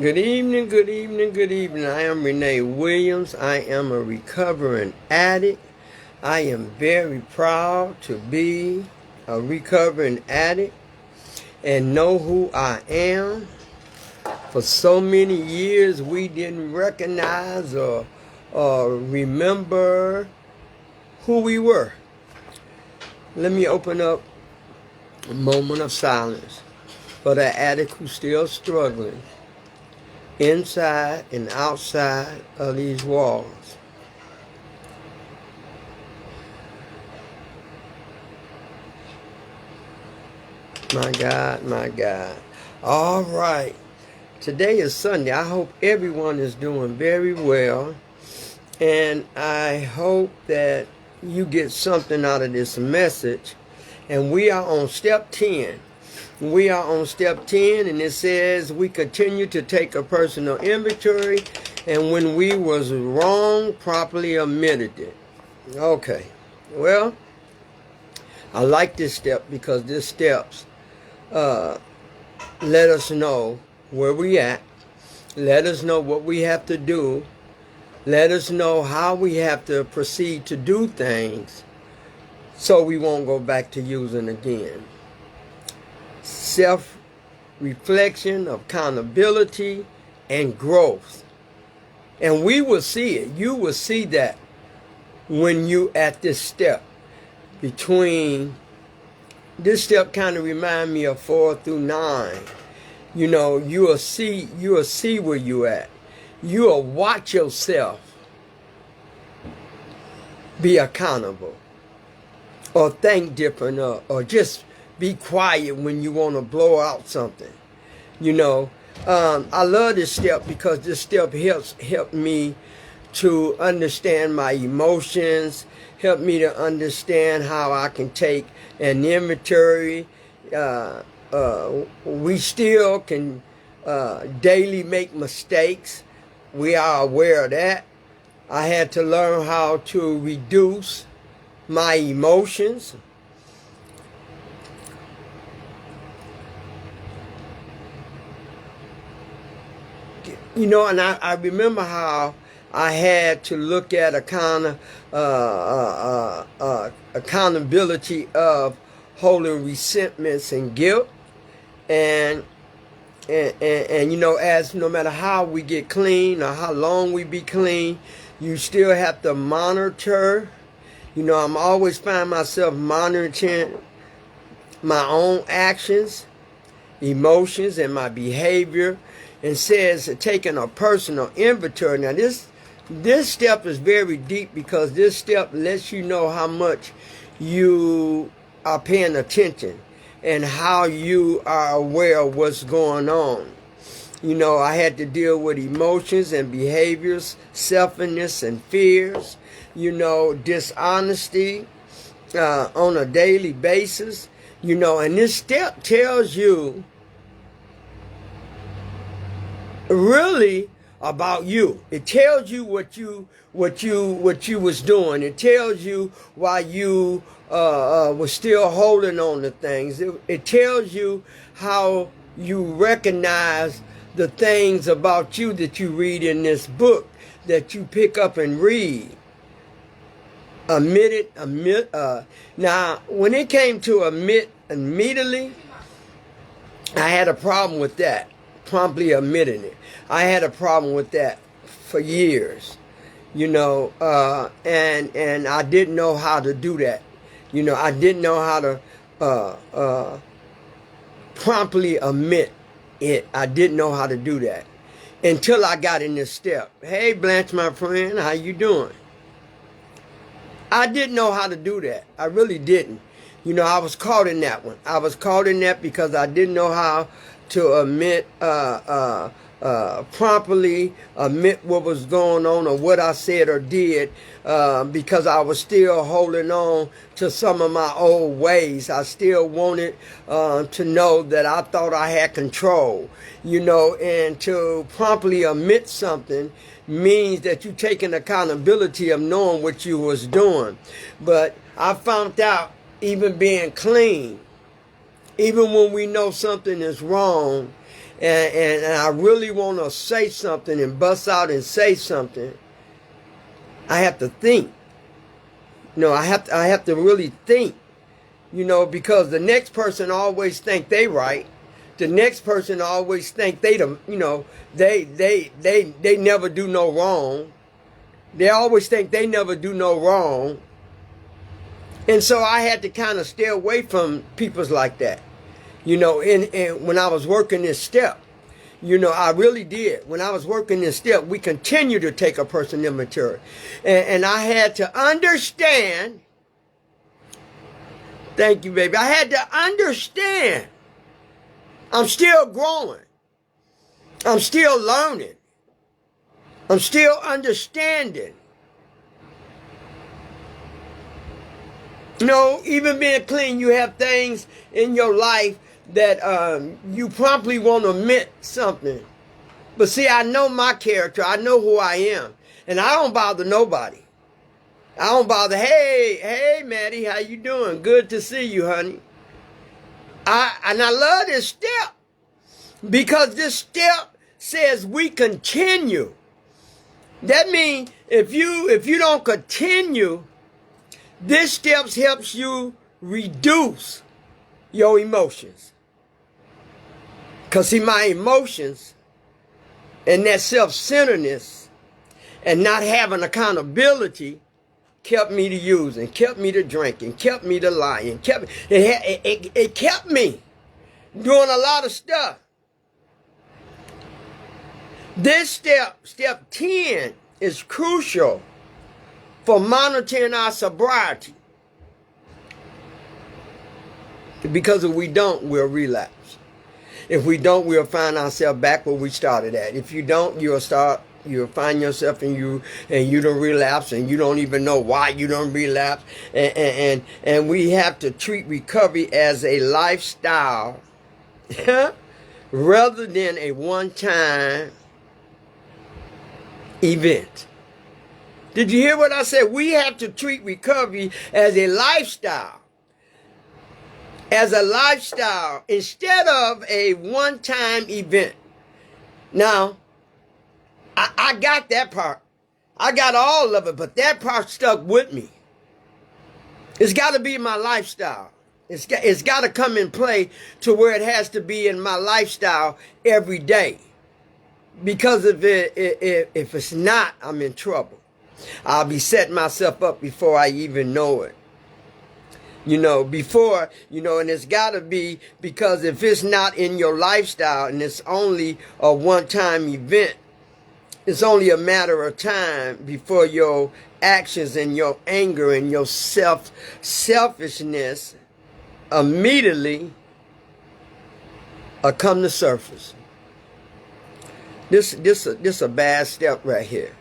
Good evening, good evening, good evening. I am Renee Williams. I am a recovering addict. I am very proud to be a recovering addict and know who I am. For so many years, we didn't recognize or remember who we were. Let me open up a moment of silence for the addict who's still struggling inside and outside of these walls. My God, my God. All right. Today is Sunday. I hope everyone is doing very well. And I hope that you get something out of this message. And we are on step 10. We are on step 10, and it says we continue to take a personal inventory, and when we was wrong, properly admitted it. Okay. Well, I like this step because this steps let us know where we at, let us know what we have to do, let us know how we have to proceed to do things so we won't go back to using again. Self-reflection, accountability, and growth. And we will see it. You will see that when you at this step. Between this step kind of remind me of 4 through 9. You know, you will see where you at. You will watch yourself be accountable, or think different, or just be quiet when you want to blow out something. You know, I love this step because this step help me to understand my emotions, help me to understand how I can take an inventory. We still can daily make mistakes. We are aware of that. I had to learn how to reduce my emotions. You know, and I remember how I had to look at accountability of holding resentments and guilt, and you know, as no matter how we get clean or how long we be clean, you still have to monitor. You know, I'm always find myself monitoring my own actions, emotions, and my behavior. And says taking a personal inventory. Now this step is very deep because this step lets you know how much you are paying attention and how you are aware of what's going on. You know, I had to deal with emotions and behaviors, selfishness and fears, you know, dishonesty on a daily basis. You know, and this step tells you really about you. It tells you what you was doing. It tells you why you was still holding on to things. It tells you how you recognize the things about you that you read in this book, that you pick up and read. Now, when it came to admit immediately, I had a problem with that. Promptly admitting it. I had a problem with that for years, you know, and I didn't know how to do that. You know, I didn't know how to promptly admit it. I didn't know how to do that until I got in this step. Hey, Blanche, my friend, how you doing? I didn't know how to do that. I really didn't. You know, I was caught in that one. I was caught in that because I didn't know how to admit, properly admit what was going on or what I said or did, because I was still holding on to some of my old ways. I still wanted to know that I thought I had control, you know, and to promptly admit something means that you're taking accountability of knowing what you was doing. But I found out, even being clean, even when we know something is wrong and I really want to say something and bust out and say something, I have to think. I have to really think, because the next person always think they right. The next person always think they never do no wrong. They always think they never do no wrong. And so I had to kind of stay away from peoples like that. And when I was working this step, I really did. When I was working this step, we continue to take a person immature. And I had to understand. Thank you, baby. I had to understand. I'm still growing. I'm still learning. I'm still understanding. Even being clean, you have things in your life that you promptly want to admit something. But see, I know my character. I know who I am. And I don't bother nobody. I don't bother, hey, Maddie, how you doing? Good to see you, honey. And I love this step because this step says we continue. That means if you don't continue, this step helps you reduce your emotions. Because see, my emotions and that self-centeredness and not having accountability kept me to using, kept me to drinking, kept me to lying, it kept me doing a lot of stuff. This step 10, is crucial for monitoring our sobriety. Because if we don't, we'll relapse. If we don't, we'll find ourselves back where we started at. If you don't, you'll find yourself and you don't relapse, and you don't even know why you don't relapse. And we have to treat recovery as a lifestyle rather than a one-time event. Did you hear what I said? We have to treat recovery as a lifestyle. As a lifestyle instead of a one-time event. Now, I got that part. I got all of it, but that part stuck with me. It's got to be my lifestyle. It's got to come in play to where it has to be in my lifestyle every day. Because if it's not, I'm in trouble. I'll be setting myself up before I even know it. Before, and it's got to be, because if it's not in your lifestyle and it's only a one-time event, it's only a matter of time before your actions and your anger and your selfishness immediately come to surface. This a bad step right here,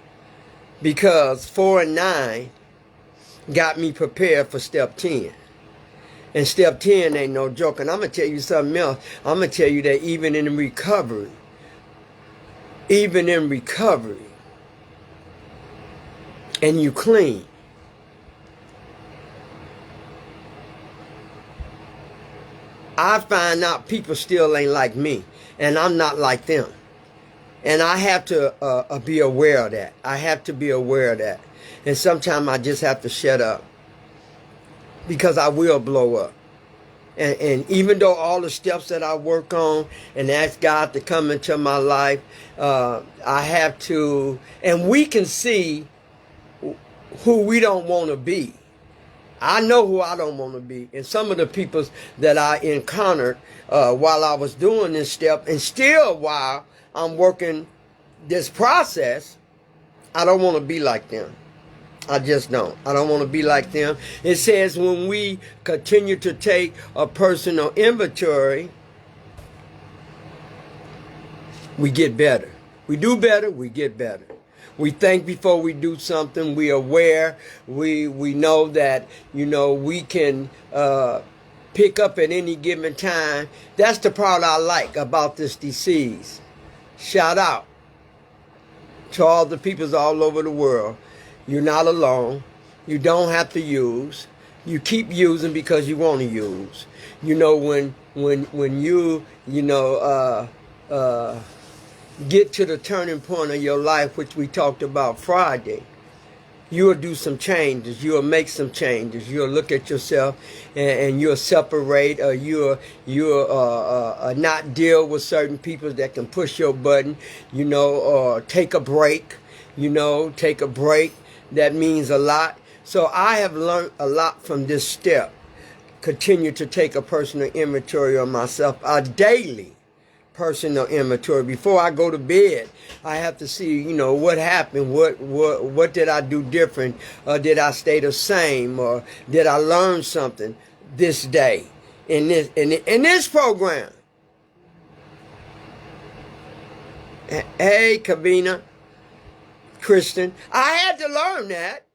because 4 and 9 got me prepared for step 10. And step 10 ain't no joke. And I'm going to tell you something else. I'm going to tell you that even in recovery, and you clean, I find out people still ain't like me, and I'm not like them. And I have to be aware of that. I have to be aware of that. And sometimes I just have to shut up, because I will blow up. And even though all the steps that I work on and ask God to come into my life, I have to, and we can see who we don't want to be. I know who I don't want to be. And some of the people that I encountered while I was doing this step, and still while I'm working this process, I don't want to be like them. I just don't. I don't want to be like them. It says when we continue to take a personal inventory, we get better. We do better, we get better. We think before we do something. We aware. We know that, we can pick up at any given time. That's the part I like about this disease. Shout out to all the peoples all over the world. You're not alone. You don't have to use. You keep using because you want to use. When you get to the turning point of your life, which we talked about Friday, you'll do some changes. You'll make some changes. You'll look at yourself and you'll separate, or you'll not deal with certain people that can push your button, or take a break, take a break. That means a lot. So I have learned a lot from this step. Continue to take a personal inventory of myself, a daily personal inventory. Before I go to bed, I have to see, what happened, what did I do different, or did I stay the same, or did I learn something this day in this program. Hey, Kavina, Kristen, I had to learn that.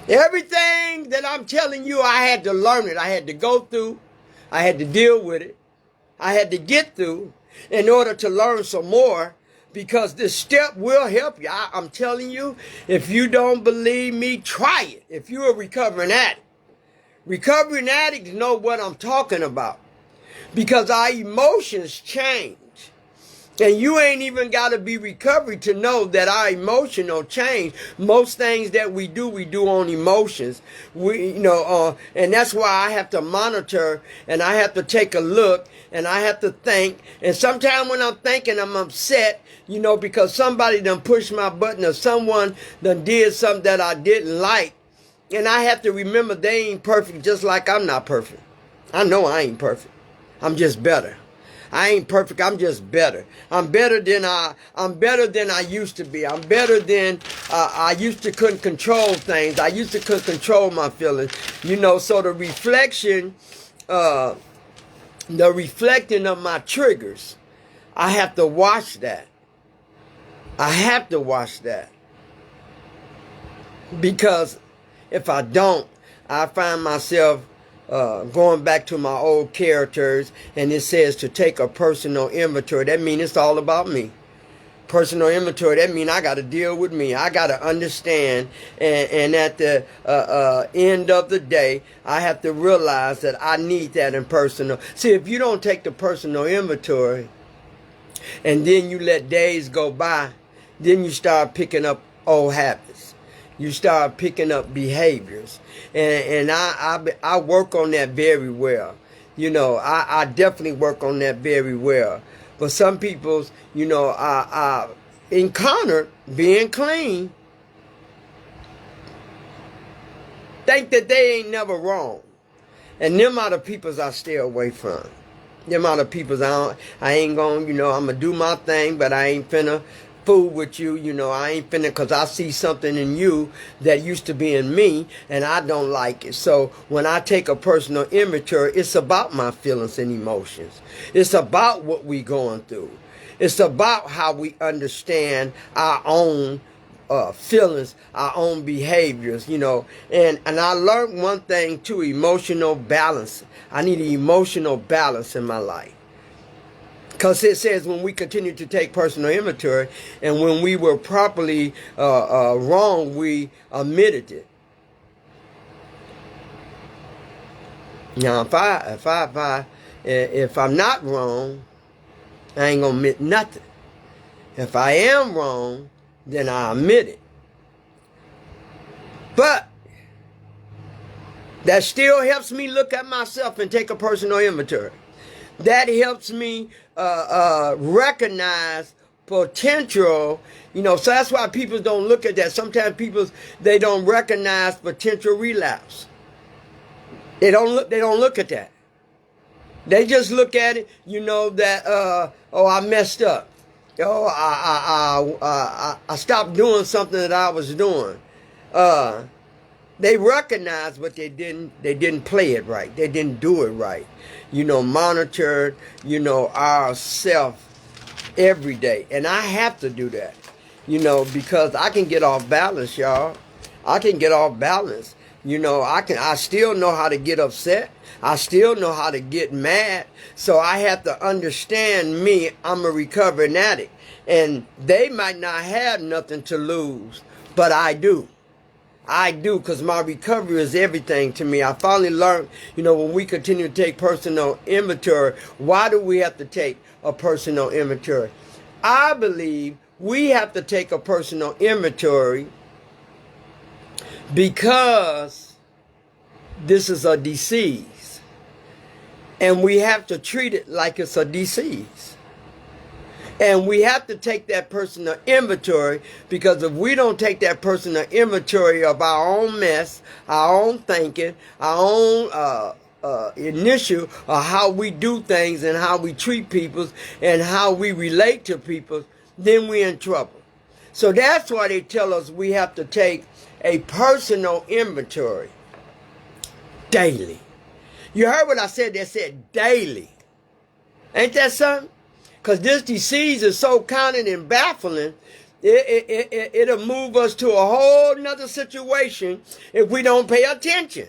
Everything that I'm telling you, I had to learn it. I had to go through. I had to deal with it. I had to get through in order to learn some more, because this step will help you. I'm telling you, if you don't believe me, try it. If you're a recovering addicts know what I'm talking about, because our emotions change. And you ain't even got to be recovered to know that our emotional change. Most things that we do on emotions. And that's why I have to monitor, and I have to take a look, and I have to think. And sometimes when I'm thinking, I'm upset, because somebody done pushed my button, or someone done did something that I didn't like. And I have to remember they ain't perfect, just like I'm not perfect. I know I ain't perfect. I'm just better. I ain't perfect. I'm just better. I'm better than I used to be. I'm better than I used to couldn't control things. I used to couldn't control my feelings. So the reflecting of my triggers, I have to watch that. I have to watch that. Because if I don't, I find myself going back to my old characters, and it says to take a personal inventory. That means it's all about me. Personal inventory, that means I got to deal with me. I got to understand, and at the end of the day, I have to realize that I need that in personal. See, if you don't take the personal inventory, and then you let days go by, then you start picking up old habits. You start picking up behaviors. And I work on that very well. I definitely work on that very well. But some people's, I encountered being clean, think that they ain't never wrong. And them are the peoples I stay away from. Them are the peoples I ain't gonna, I'm gonna do my thing, but I ain't finna fool with you, I ain't finna, because I see something in you that used to be in me, and I don't like it. So when I take a personal inventory, it's about my feelings and emotions. It's about what we going through. It's about how we understand our own feelings, our own behaviors, And I learned one thing too, emotional balance. I need an emotional balance in my life. Because it says when we continue to take personal inventory, and when we were properly wrong, we admitted it. Now, if I'm not wrong, I ain't gonna admit nothing. If I am wrong, then I admit it. But that still helps me look at myself and take a personal inventory. That helps me recognize potential, so that's why people don't look at that. Sometimes people, they don't recognize potential relapse. They don't look at that. They just look at it, that, I messed up. I stopped doing something that I was doing. They recognized, but they didn't play it right. They didn't do it right. Monitor, ourself every day. And I have to do that, because I can get off balance, y'all. I can get off balance. I still know how to get upset. I still know how to get mad. So I have to understand me. I'm a recovering addict. And they might not have nothing to lose, but I do. I do, because my recovery is everything to me. I finally learned, when we continue to take personal inventory, why do we have to take a personal inventory? I believe we have to take a personal inventory because this is a disease. And we have to treat it like it's a disease. And we have to take that personal inventory, because if we don't take that personal inventory of our own mess, our own thinking, our own initial of how we do things and how we treat people and how we relate to people, then we're in trouble. So that's why they tell us we have to take a personal inventory daily. You heard what I said? They said daily. Ain't that something? Because this disease is so counted and baffling, it'll move us to a whole nother situation if we don't pay attention.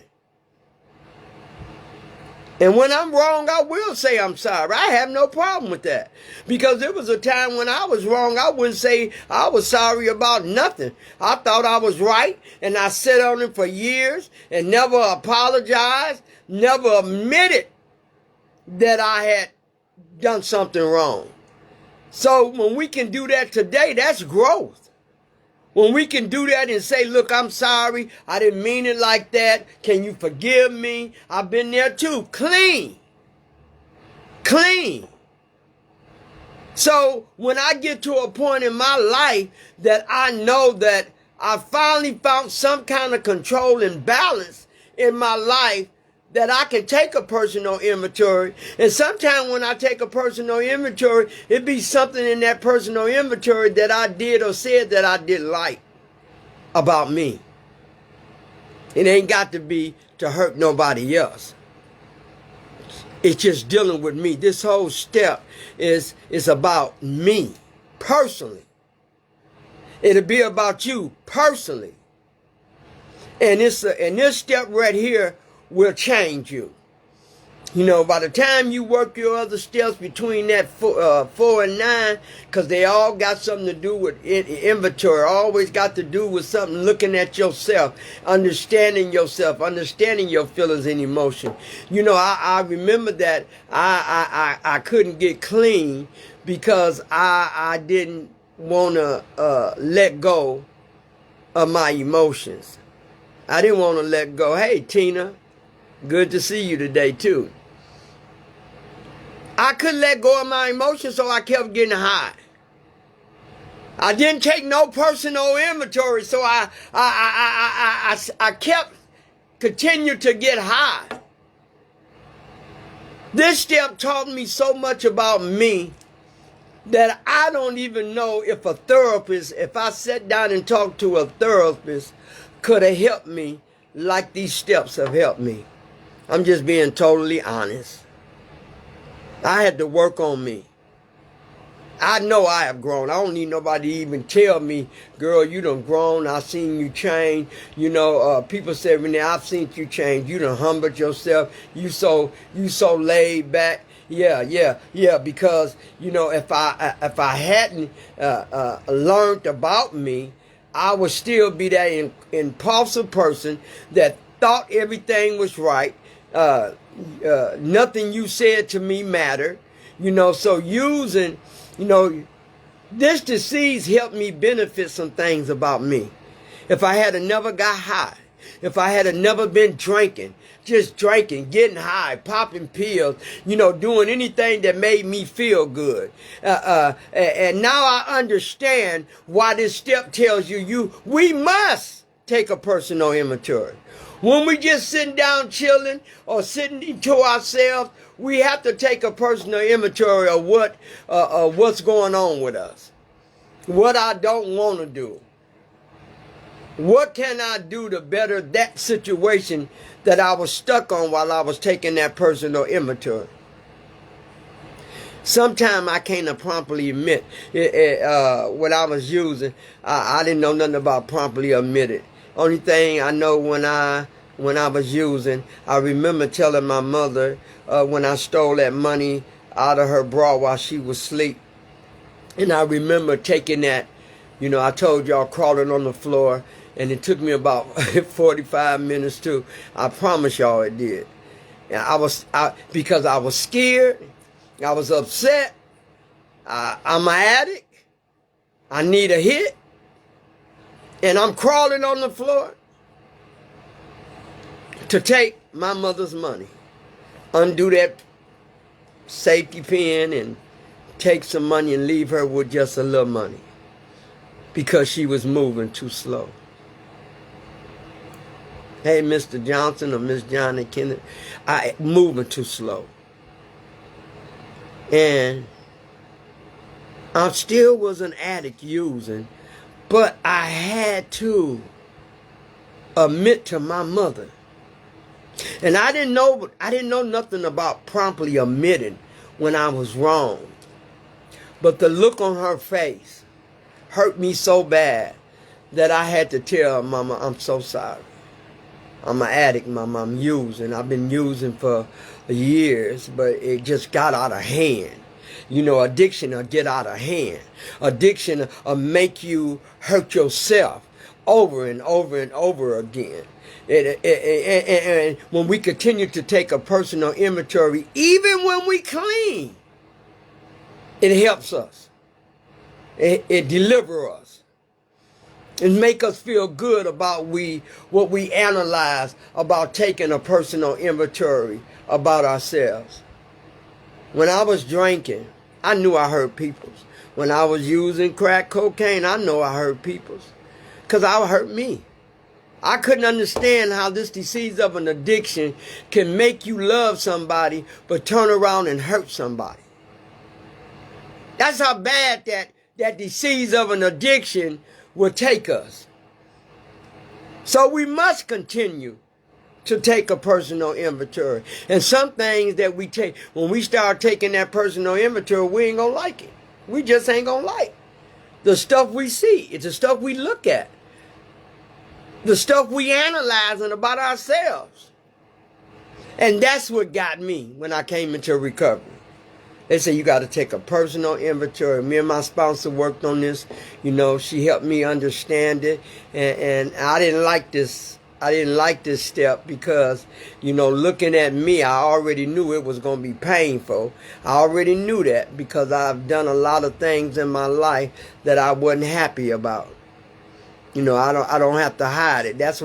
And when I'm wrong, I will say I'm sorry. I have no problem with that. Because there was a time when I was wrong, I wouldn't say I was sorry about nothing. I thought I was right, and I sat on it for years and never apologized, never admitted that I had done something wrong. So when we can do that today, that's growth. When we can do that and say, look, I'm sorry, I didn't mean it like that. Can you forgive me? I've been there too. Clean. Clean. So when I get to a point in my life that I know that I finally found some kind of control and balance in my life, that I can take a personal inventory. And sometimes when I take a personal inventory, it be something in that personal inventory that I did or said that I didn't like about me. It ain't got to be to hurt nobody else. It's just dealing with me. This whole step is about me personally. It'll be about you personally. And this step right here will change you. You know, by the time you work your other steps between that 4 and 9, because they all got something to do with inventory, always got to do with something looking at yourself, understanding yourself, understanding your feelings and emotion. You know, I remember that I couldn't get clean because I didn't want to let go of my emotions. I didn't want to let go. Hey, Tina. Good to see you today, too. I couldn't let go of my emotions, so I kept getting high. I didn't take no personal inventory, so I kept continued to get high. This step taught me so much about me that I don't even know if a therapist, if I sat down and talked to a therapist, could have helped me like these steps have helped me. I'm just being totally honest. I had to work on me. I know I have grown. I don't need nobody to even tell me, girl, you done grown. I've seen you change. You know, people say, Renee, I've seen you change. You done humbled yourself. You so laid back. Yeah. Because, you know, if I hadn't learned about me, I would still be that impulsive person that thought everything was right. Nothing you said to me mattered. You know, so using, you know, this disease helped me benefit some things about me. If I had never got high, if I had never been drinking, just drinking, getting high, popping pills, you know, doing anything that made me feel good. And now I understand why this step tells we must take a personal inventory. When we just sitting down chilling or sitting to ourselves, we have to take a personal inventory of what's going on with us. What I don't want to do. What can I do to better that situation that I was stuck on while I was taking that personal inventory? Sometimes I can't promptly admit what I was using. I didn't know nothing about promptly admit it. Only thing I know when I was using, I remember telling my mother when I stole that money out of her bra while she was asleep. And I remember taking that, you know, I told y'all crawling on the floor, and it took me about 45 minutes too. I promise y'all it did. And because I was scared, I was upset, I'm an addict. I need a hit. And I'm crawling on the floor to take my mother's money. Undo that safety pin and take some money and leave her with just a little money. Because she was moving too slow. Hey, Mr. Johnson or Miss Johnny Kennedy, I moving too slow. And I still was an addict using, but I had to admit to my mother. And I didn't know nothing about promptly admitting when I was wrong. But the look on her face hurt me so bad that I had to tell her, Mama, I'm so sorry. I'm an addict, Mama. I'm using. I've been using for years, but it just got out of hand. You know, addiction will get out of hand. Addiction will make you hurt yourself over and over and over again. And when we continue to take a personal inventory, even when we clean, it helps us. It delivers us. And make us feel good about what we analyze about taking a personal inventory about ourselves. When I was drinking, I knew I hurt people. When I was using crack cocaine, I know I hurt people. Because I hurt me. I couldn't understand how this disease of an addiction can make you love somebody but turn around and hurt somebody. That's how bad that disease of an addiction will take us. So we must continue to take a personal inventory. And some things that we take, when we start taking that personal inventory, we ain't gonna like it. We just ain't gonna like the stuff we see. It's the stuff we look at. The stuff we analyzing about ourselves. And that's what got me when I came into recovery. They say you got to take a personal inventory. Me and my sponsor worked on this. You know, she helped me understand it. And I didn't like this. I didn't like this step because, you know, looking at me, I already knew it was going to be painful. I already knew that because I've done a lot of things in my life that I wasn't happy about. You know, I don't have to hide it. That's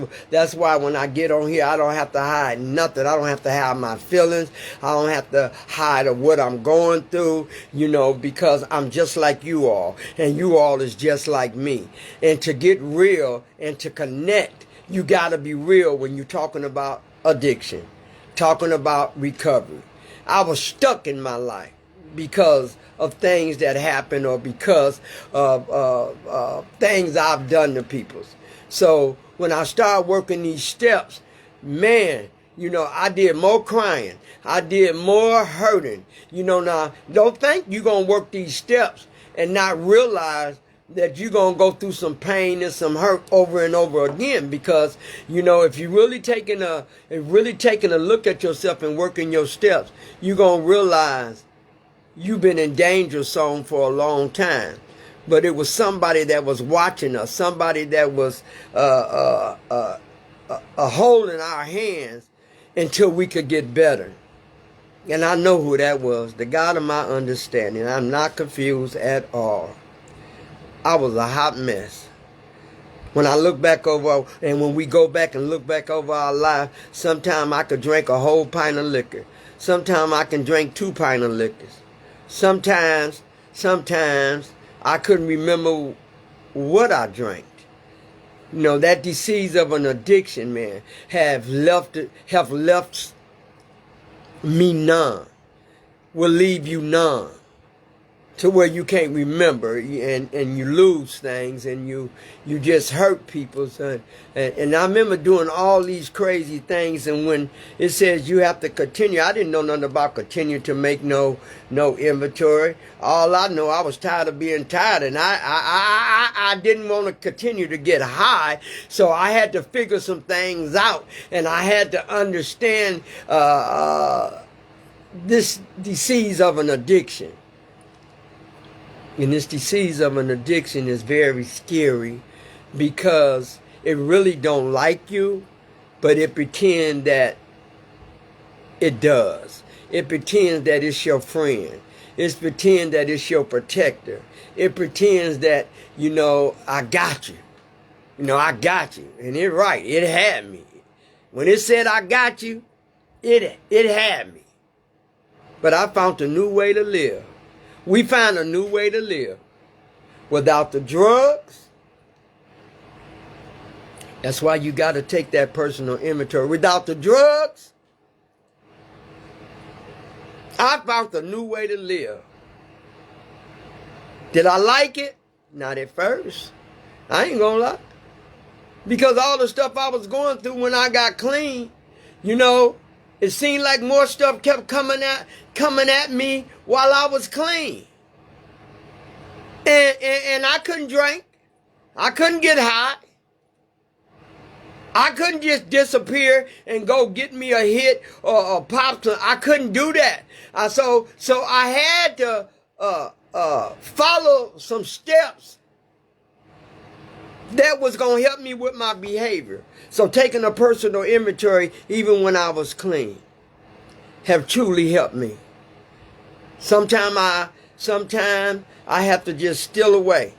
why when I get on here, I don't have to hide nothing. I don't have to hide my feelings. I don't have to hide of what I'm going through, you know, because I'm just like you all. And you all is just like me. And to get real and to connect, you got to be real when you're talking about addiction, talking about recovery. I was stuck in my life because of things that happened or because of things I've done to people. So when I started working these steps, man, you know, I did more crying. I did more hurting. You know, now, don't think you're going to work these steps and not realize that you're going to go through some pain and some hurt over and over again. Because, you know, if you're really taking a look at yourself and working your steps, you're going to realize you've been in danger zone for a long time. But it was somebody that was watching us, somebody that was holding our hands until we could get better. And I know who that was, the God of my understanding. I'm not confused at all. I was a hot mess. When I look back over, and when we go back and look back over our life, sometimes I could drink a whole pint of liquor. Sometimes I can drink 2 pints of liquors. Sometimes I couldn't remember what I drank. You know, that disease of an addiction, man, have left me numb. Will leave you numb to where you can't remember and you lose things and you just hurt people. And I remember doing all these crazy things, and when it says you have to continue, I didn't know nothing about continue to make no inventory. All I know, I was tired of being tired, and I didn't want to continue to get high, so I had to figure some things out, and I had to understand this disease of an addiction. And this disease of an addiction is very scary because it really don't like you, but it pretends that it does. It pretends that it's your friend. It pretends that it's your protector. It pretends that, I got you. I got you. And it's right. It had me. When it said I got you, it had me. But I found a new way to live. We found a new way to live. Without the drugs. That's why you got to take that personal inventory. Without the drugs, I found a new way to live. Did I like it? Not at first. I ain't gonna lie. Because all the stuff I was going through when I got clean, it seemed like more stuff kept coming at me while I was clean. And I couldn't drink. I couldn't get high. I couldn't just disappear and go get me a hit or a pop. I couldn't do that. So I had to follow some steps that was going to help me with my behavior. So taking a personal inventory, even when I was clean, have truly helped me. Sometimes I have to just steal away.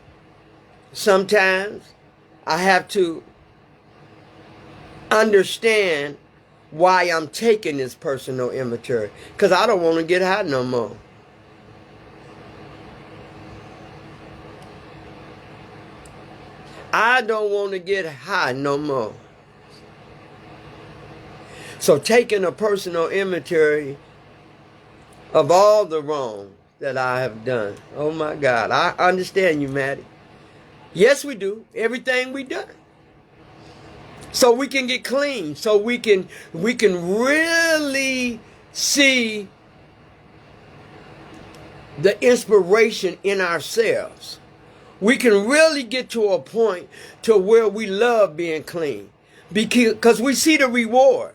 Sometimes I have to understand why I'm taking this personal inventory. Because I don't want to get high no more. I don't want to get high no more. So taking a personal inventory of all the wrong that I have done. Oh my God, I understand you, Maddie. Yes, we do. Everything we done. So we can get clean. So we can really see the inspiration in ourselves. We can really get to a point to where we love being clean. Because we see the reward.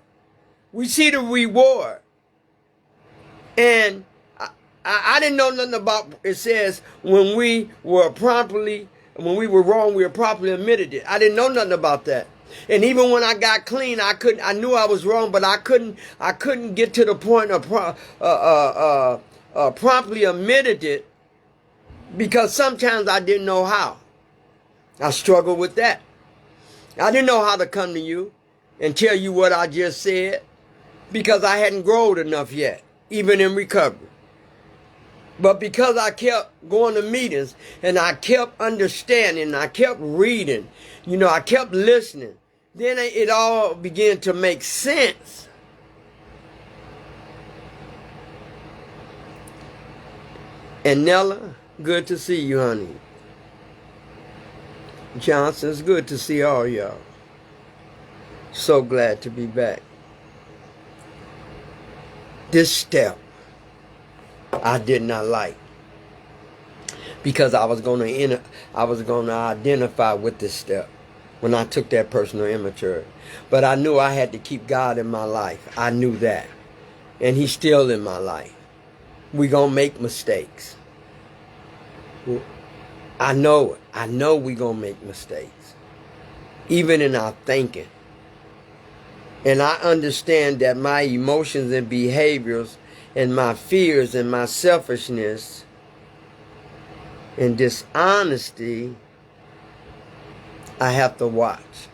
We see the reward. And I didn't know nothing about, it says, when we were wrong, we were properly admitted it. I didn't know nothing about that. And even when I got clean, I knew I was wrong, but I couldn't get to the point of promptly admitted it because sometimes I didn't know how. I struggled with that. I didn't know how to come to you and tell you what I just said because I hadn't grown enough yet, even in recovery. But because I kept going to meetings and I kept understanding, I kept reading, I kept listening, then it all began to make sense. And Nella, good to see you, honey. Johnson, it's good to see all y'all. So glad to be back. This step I did not like because I was going to identify with this step when I took that personal inventory. But I knew I had to keep God in my life. I knew that. And He's still in my life. We're going to make mistakes. I know it. I know we're going to make mistakes. Even in our thinking. And I understand that my emotions and behaviors and my fears and my selfishness and dishonesty, I have to watch.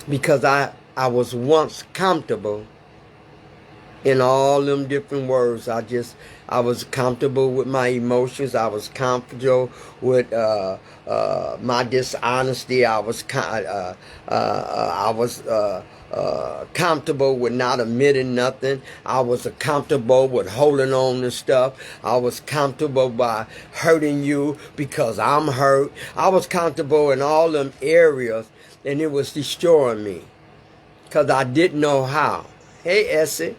Because I was once comfortable in all them different words. I was comfortable with my emotions. I was comfortable with my dishonesty. I was comfortable with not admitting nothing. I was comfortable with holding on to stuff. I was comfortable by hurting you because I'm hurt. I was comfortable in all them areas, and it was destroying me because I didn't know how. Hey, Essie.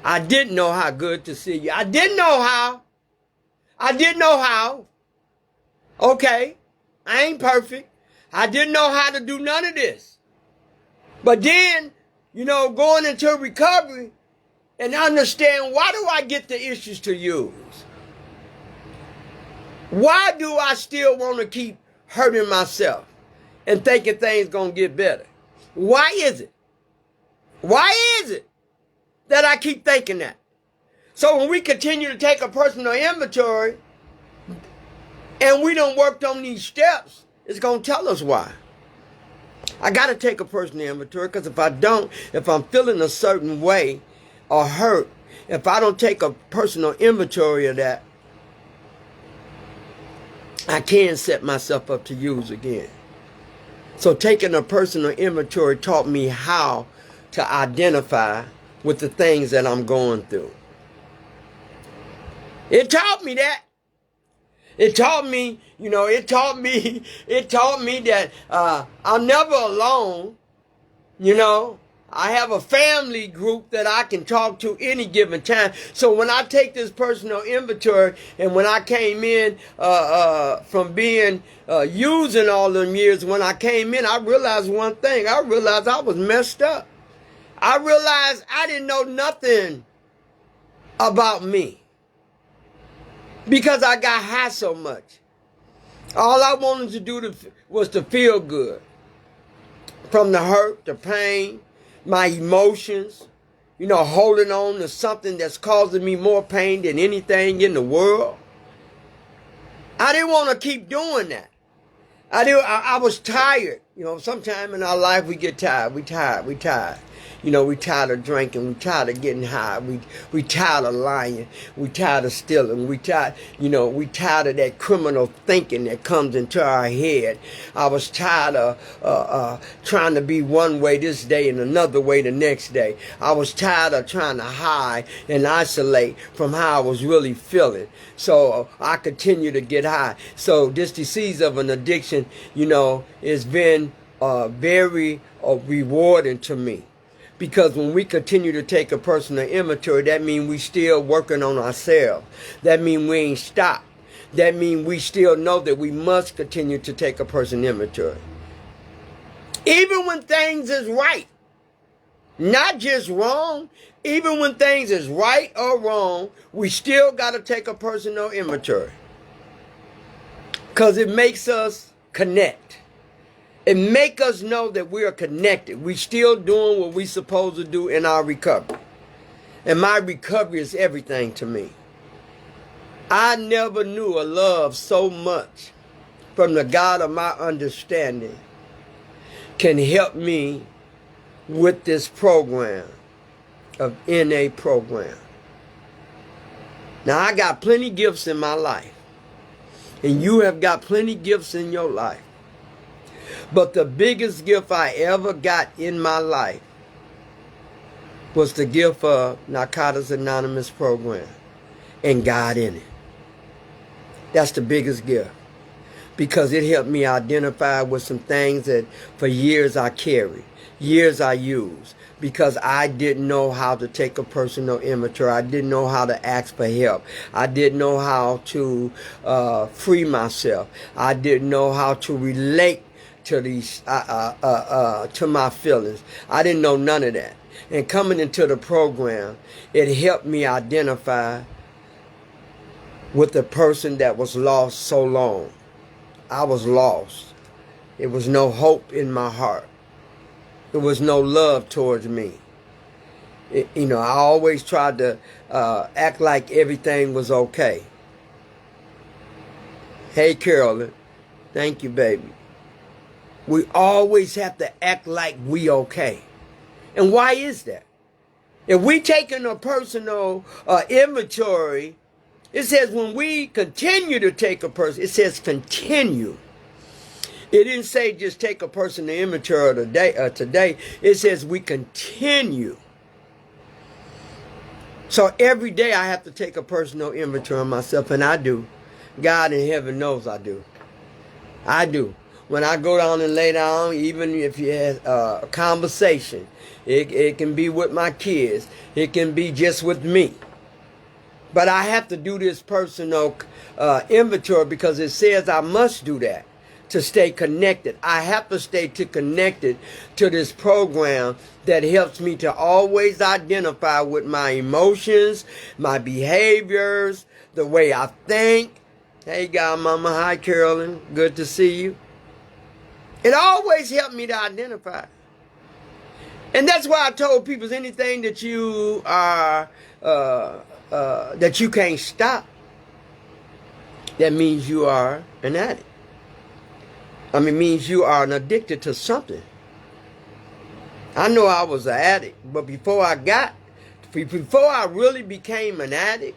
I didn't know how. Good to see you. I didn't know how. Okay. I ain't perfect. I didn't know how to do none of this. But then, going into recovery and understand, why do I get the issues to use? Why do I still want to keep hurting myself and thinking things going to get better? Why is it? Why is it that I keep thinking that? So when we continue to take a personal inventory and we don't work on these steps, it's going to tell us why. I got to take a personal inventory, because if I don't, if I'm feeling a certain way or hurt, if I don't take a personal inventory of that, I can set myself up to use again. So taking a personal inventory taught me how to identify with the things that I'm going through. It taught me that. It taught me, it taught me that I'm never alone. I have a family group that I can talk to any given time. So when I take this personal inventory, and when I came in from being using all them years, when I came in, I realized one thing. I realized I was messed up. I realized I didn't know nothing about me, because I got high so much. All I wanted to do was to feel good. From the hurt, the pain, my emotions, holding on to something that's causing me more pain than anything in the world. I didn't want to keep doing that. I was tired. Sometime in our life we get tired. We tired. We tired of drinking. We tired of getting high. We tired of lying. We tired of stealing. We tired of that criminal thinking that comes into our head. I was tired of trying to be one way this day and another way the next day. I was tired of trying to hide and isolate from how I was really feeling. So I continue to get high. So this disease of an addiction, has been very rewarding to me. Because when we continue to take a personal inventory, that means we still working on ourselves. That means we ain't stopped. That means we still know that we must continue to take a personal inventory. Even when things is right, not just wrong, even when things is right or wrong, we still got to take a personal inventory. Because it makes us connect. It make us know that we are connected. We still doing what we supposed to do in our recovery. And my recovery is everything to me. I never knew a love so much from the God of my understanding can help me with this program of NA program. Now, I got plenty gifts in my life. And you have got plenty gifts in your life. But the biggest gift I ever got in my life was the gift of Narcotics Anonymous program and God in it. That's the biggest gift, because it helped me identify with some things that for years I carried, years I used, because I didn't know how to take a personal inventory. I didn't know how to ask for help. I didn't know how to free myself. I didn't know how to relate to these to my feelings. I didn't know none of that. And coming into the program, it helped me identify with the person that was lost so long. I was lost. There was no hope in my heart. There was no love towards me. I always tried to act like everything was okay. Hey, Carolyn. Thank you, baby. We always have to act like we okay. And why is that? If we taking a personal inventory, it says when we continue to take a person, it says continue. It didn't say just take a personal inventory today. It says we continue. So every day I have to take a personal inventory of myself, and I do. God in heaven knows I do. I do. When I go down and lay down, even if you have a conversation, it can be with my kids. It can be just with me. But I have to do this personal inventory because it says I must do that to stay connected. I have to stay connected to this program that helps me to always identify with my emotions, my behaviors, the way I think. Hey, Godmama. Hi, Carolyn. Good to see you. It always helped me to identify. And that's why I told people anything that you are that you can't stop, that means you are an addict. It means you are an addicted to something. I know I was an addict, but before I really became an addict,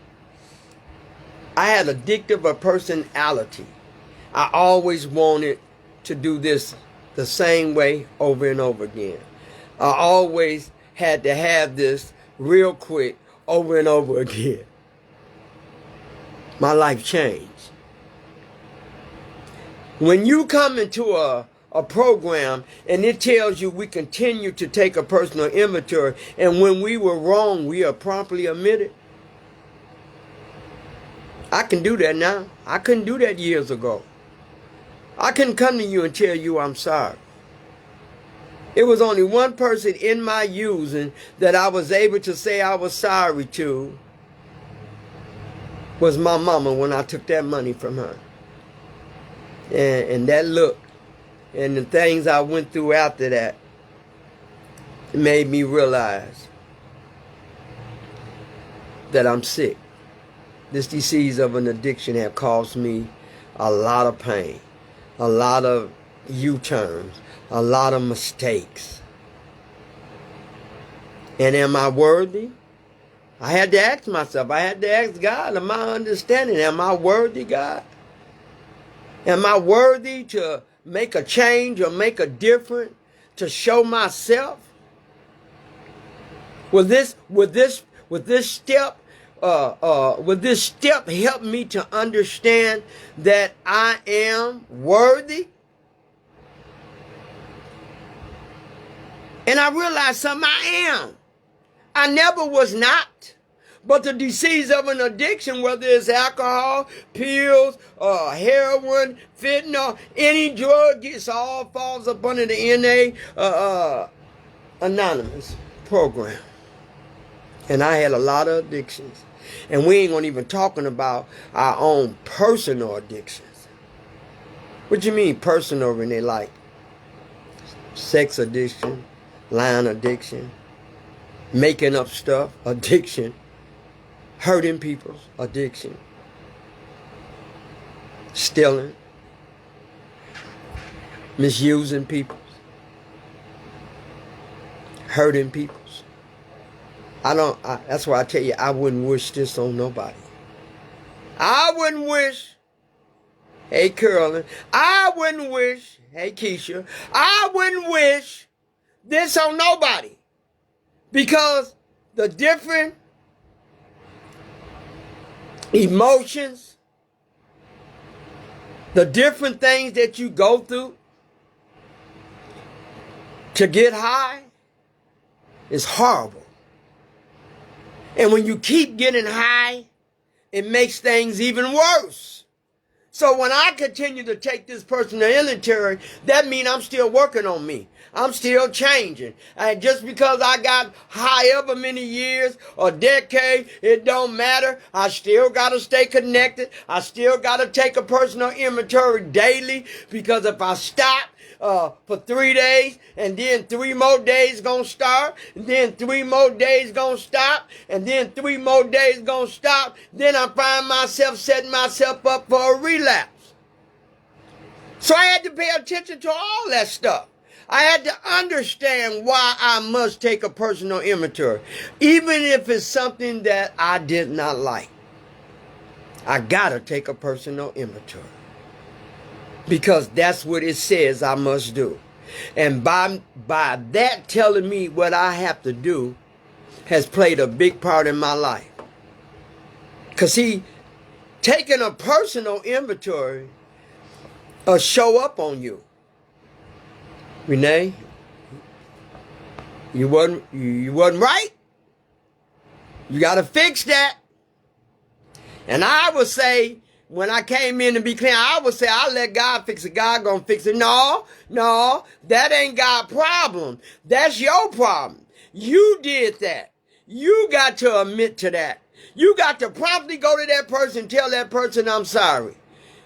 I had addictive a personality. I always wanted to do this the same way over and over again. I always had to have this real quick over and over again. My life changed. When you come into a program and it tells you we continue to take a personal inventory, and when we were wrong, we are promptly admitted. I can do that now. I couldn't do that years ago. I couldn't come to you and tell you I'm sorry. It was only one person in my using that I was able to say I was sorry to, was my mama when I took that money from her. And that look and the things I went through after that made me realize that I'm sick. This disease of an addiction have caused me a lot of pain, a lot of U-turns, a lot of mistakes. And am I worthy? I had to ask myself, I had to ask God, am I understanding? Am I worthy, God? Am I worthy to make a change or make a difference, to show myself? Will this step help me to understand that I am worthy? And I realized something, I am. I never was not. But the disease of an addiction, whether it's alcohol, pills, heroin, fentanyl, any drug, it all falls up under the NA Anonymous program. And I had a lot of addictions. And we ain't gonna even talking about our own personal addictions. What you mean personal, Renee? Like sex addiction, lying addiction, making up stuff, addiction, hurting people's addiction, stealing, misusing people's, hurting people's. That's why I tell you, I wouldn't wish this on nobody. I wouldn't wish, hey Carolyn, I wouldn't wish, hey Keisha, I wouldn't wish this on nobody. Because the different emotions, the different things that you go through to get high is horrible. And when you keep getting high, it makes things even worse. So when I continue to take this personal inventory, that means I'm still working on me. I'm still changing. And just because I got however many years or decade, it don't matter. I still got to stay connected. I still got to take a personal inventory daily, because if I stop for 3 days, and then 3 more days gonna start, and then 3 more days gonna stop, and then 3 more days gonna stop, then I find myself setting myself up for a relapse. So I had to pay attention to all that stuff. I had to understand why I must take a personal inventory, even if it's something that I did not like. I gotta take a personal inventory, because that's what it says I must do. And by that telling me what I have to do has played a big part in my life. Because taking a personal inventory will show up on you. Renee, you wasn't right. You got to fix that. And I would say, when I came in to be clean, I would say, I'll let God fix it. God gonna fix it. No, that ain't God's problem. That's your problem. You did that. You got to admit to that. You got to promptly go to that person and tell that person, I'm sorry.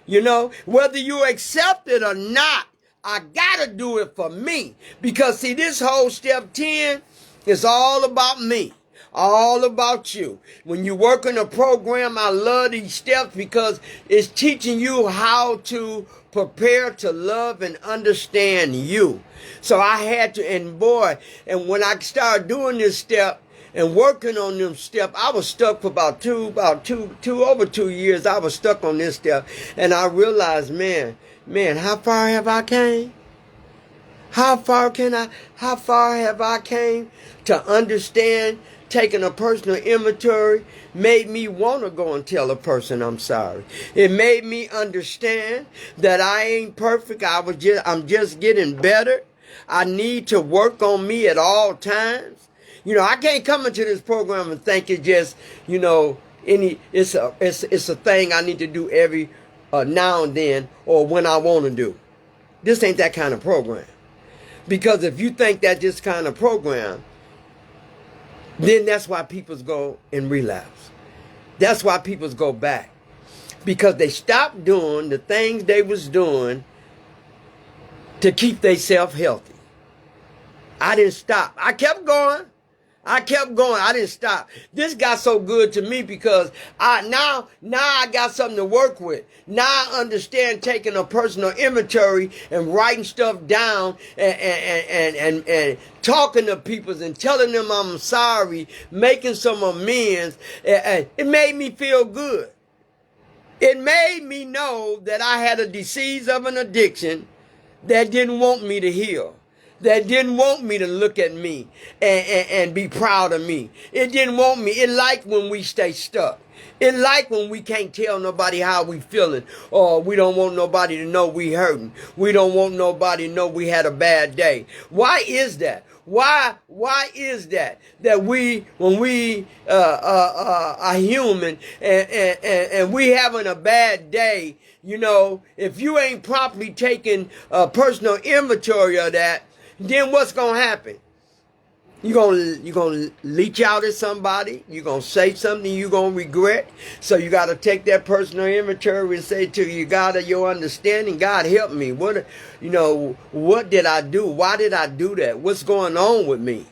You know, whether you accept it or not, I gotta do it for me. Because see, this whole step 10 is all about me. All about you. When you work in a program, I love these steps because it's teaching you how to prepare to love and understand you. So I had to, and when I started doing this step and working on them step, I was stuck for about over 2 years. I was stuck on this step, and I realized, man, how far have I came? How far have I came to understand? Taking a personal inventory made me want to go and tell a person I'm sorry. It made me understand that I ain't perfect. I'm just getting better. I need to work on me at all times. I can't come into this program and think it's just, it's a thing I need to do every now and then or when I want to do. This ain't that kind of program. Because if you think that this kind of program, then that's why people go and relapse. That's why people go back. Because they stopped doing the things they was doing to keep themselves healthy. I didn't stop. I kept going. I didn't stop. This got so good to me because now I got something to work with. Now I understand taking a personal inventory and writing stuff down and talking to people and telling them I'm sorry, making some amends. It made me feel good. It made me know that I had a disease of an addiction that didn't want me to heal. That didn't want me to look at me and be proud of me. It didn't want me. It liked when we stay stuck. It liked when we can't tell nobody how we feeling, or we don't want nobody to know we hurting. We don't want nobody to know we had a bad day. Why is that? Why is that? That when we are human and we having a bad day, if you ain't properly taking a personal inventory of that, then what's gonna happen? You're gonna leach out at somebody. You're gonna say something you're gonna regret. So you gotta take that personal inventory and say to you, God, of your understanding, God help me. What did I do? Why did I do that? What's going on with me?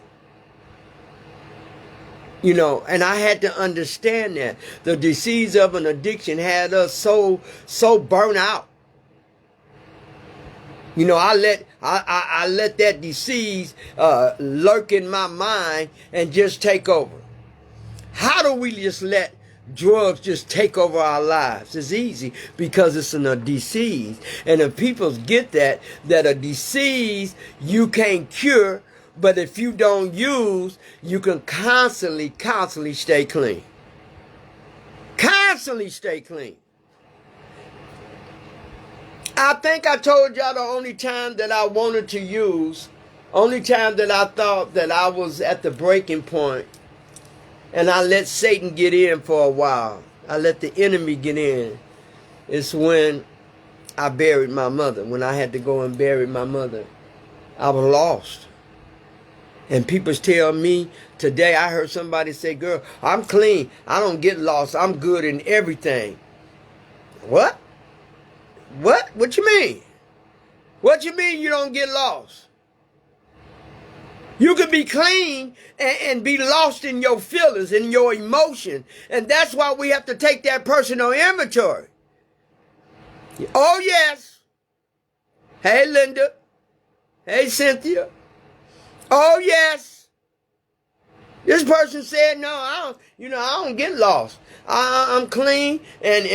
And I had to understand that the disease of an addiction had us so burnt out. I let that disease lurk in my mind and just take over. How do we just let drugs just take over our lives? It's easy because it's a disease. And if people get that a disease you can't cure, but if you don't use, you can constantly stay clean. Constantly stay clean. I think I told y'all the only time that I wanted to use, only time that I thought that I was at the breaking point, and I let Satan get in for a while. I let the enemy get in. It's when I buried my mother. When I had to go and bury my mother, I was lost. And people tell me today, I heard somebody say, girl, I'm clean. I don't get lost. I'm good in everything. What? What you mean? What you mean you don't get lost? You could be clean and be lost in your feelings, in your emotion. And that's why we have to take that personal inventory. Oh, yes. Hey, Linda. Hey, Cynthia. Oh, yes. This person said, no, I don't get lost. I'm clean, and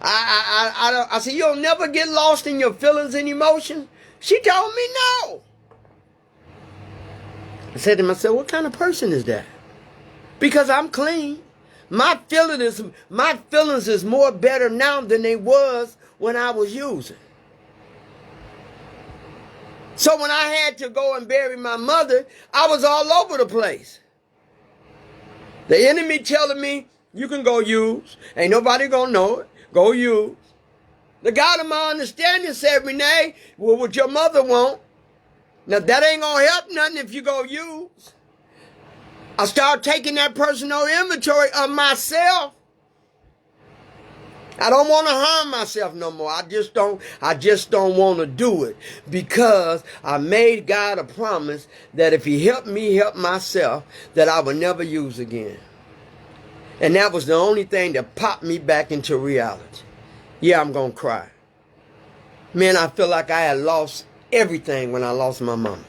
I said, you'll never get lost in your feelings and emotions. She told me no. I said to myself, what kind of person is that? Because I'm clean. My feelings is more better now than they was when I was using. So when I had to go and bury my mother, I was all over the place. The enemy telling me, you can go use. Ain't nobody gonna know it. Go use. The God of my understanding said, Renee, well, what your mother want. Now that ain't gonna help nothing if you go use. I started taking that personal inventory of myself. I don't want to harm myself no more. I just don't want to do it because I made God a promise that if he helped me help myself, that I would never use again. And that was the only thing that popped me back into reality. Yeah, I'm going to cry. Man, I feel like I had lost everything when I lost my mama.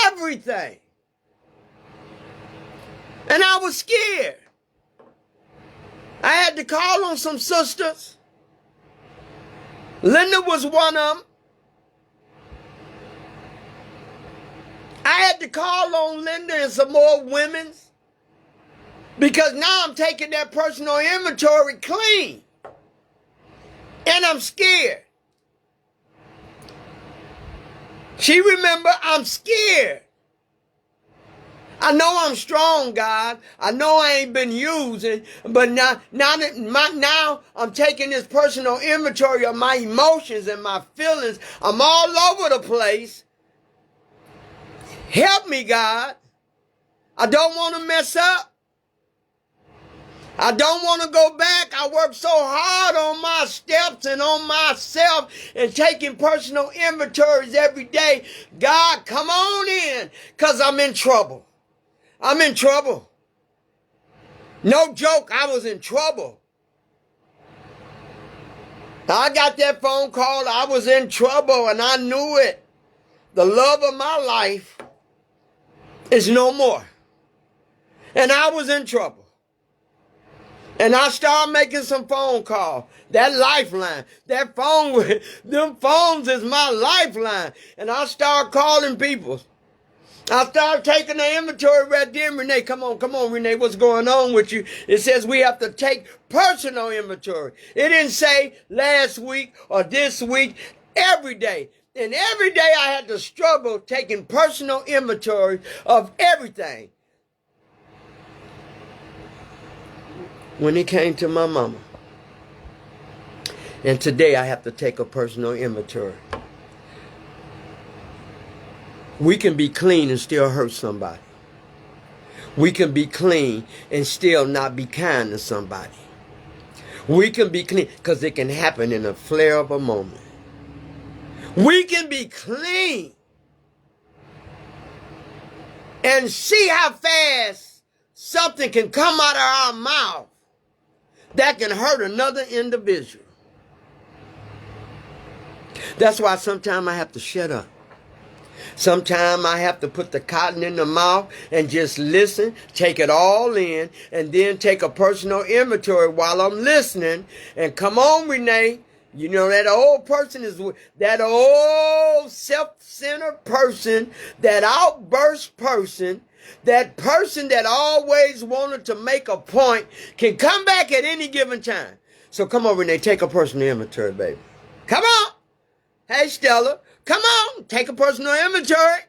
Everything. And I was scared. I had to call on some sisters. Linda was one of them. I had to call on Linda and some more women because now I'm taking that personal inventory clean. And I'm scared. She remember I'm scared. I know I'm strong, God. I know I ain't been using, but now I'm taking this personal inventory of my emotions and my feelings. I'm all over the place. Help me, God. I don't want to mess up. I don't want to go back. I work so hard on my steps and on myself and taking personal inventories every day. God, come on in, because I'm in trouble. I'm in trouble. No joke, I was in trouble. I got that phone call. I was in trouble and I knew it. The love of my life is no more. And I was in trouble. And I started making some phone calls. That lifeline, that phone, them phones is my lifeline. And I started calling people. I started taking the inventory right there. Renee, come on, Renee, what's going on with you? It says we have to take personal inventory. It didn't say last week or this week, every day. And every day I had to struggle taking personal inventory of everything. When it came to my mama. And today I have to take a personal inventory. We can be clean and still hurt somebody. We can be clean and still not be kind to somebody. We can be clean because it can happen in a flare of a moment. We can be clean and see how fast something can come out of our mouth that can hurt another individual. That's why sometimes I have to shut up. Sometimes I have to put the cotton in the mouth and just listen, take it all in, and then take a personal inventory while I'm listening. And come on, Renee. You know, that old person is that old self-centered person, that outburst person, that person that always wanted to make a point can come back at any given time. So come on, Renee, take a personal inventory, baby. Come on. Hey, Stella, come on, take a personal inventory.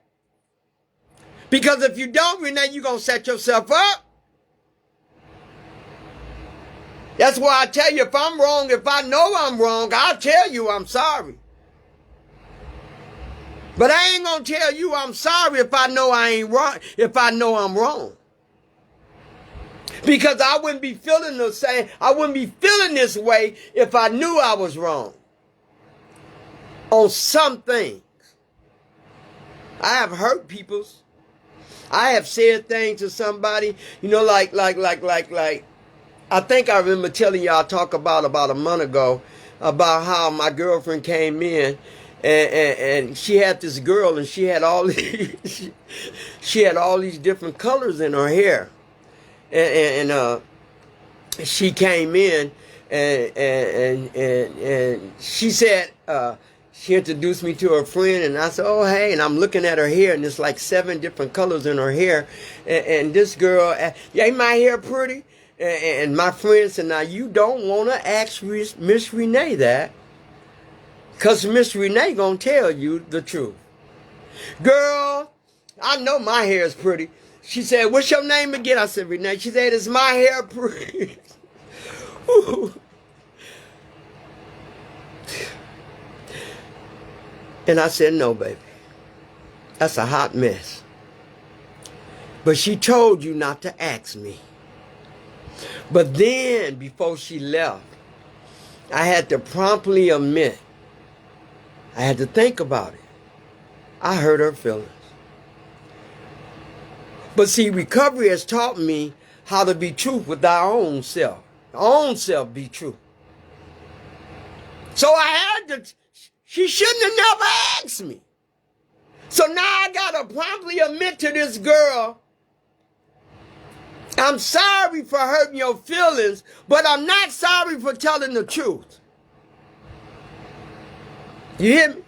Because if you don't, Renee, you're going to set yourself up. That's why I tell you, if I'm wrong, if I know I'm wrong, I'll tell you I'm sorry. But I ain't going to tell you I'm sorry if I know I ain't wrong, if I know I'm wrong. Because I wouldn't be feeling the same, I wouldn't be feeling this way if I knew I was wrong. On some things. I have hurt people. I have said things to somebody, you know, like, I think I remember telling y'all talk about a month ago about how my girlfriend came in and she had this girl and she had all these, she had all these different colors in her hair. And she came in and she said, she introduced me to her friend, and I said, oh, hey, and I'm looking at her hair, and it's like 7 different colors in her hair, and this girl, yeah, ain't my hair pretty? And my friend said, now, you don't want to ask Miss Renee that, because Miss Renee going to tell you the truth. Girl, I know my hair is pretty. She said, what's your name again? I said, Renee. She said, is my hair pretty? And I said, no, baby. That's a hot mess. But she told you not to ask me. But then, before she left, I had to promptly admit, I had to think about it. I hurt her feelings. But see, recovery has taught me how to be true with our own self. Our own self be true. So I had to, she shouldn't have never asked me. So now I got to promptly admit to this girl, I'm sorry for hurting your feelings, but I'm not sorry for telling the truth. You hear me?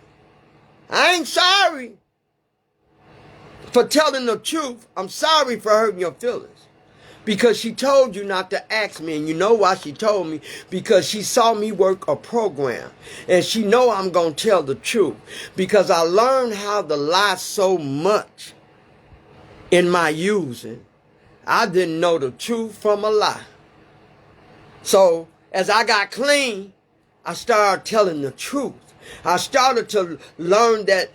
I ain't sorry for telling the truth. I'm sorry for hurting your feelings. Because she told you not to ask me. And you know why she told me? Because she saw me work a program. And she know I'm going to tell the truth. Because I learned how to lie so much in my using. I didn't know the truth from a lie. So as I got clean, I started telling the truth. I started to learn that,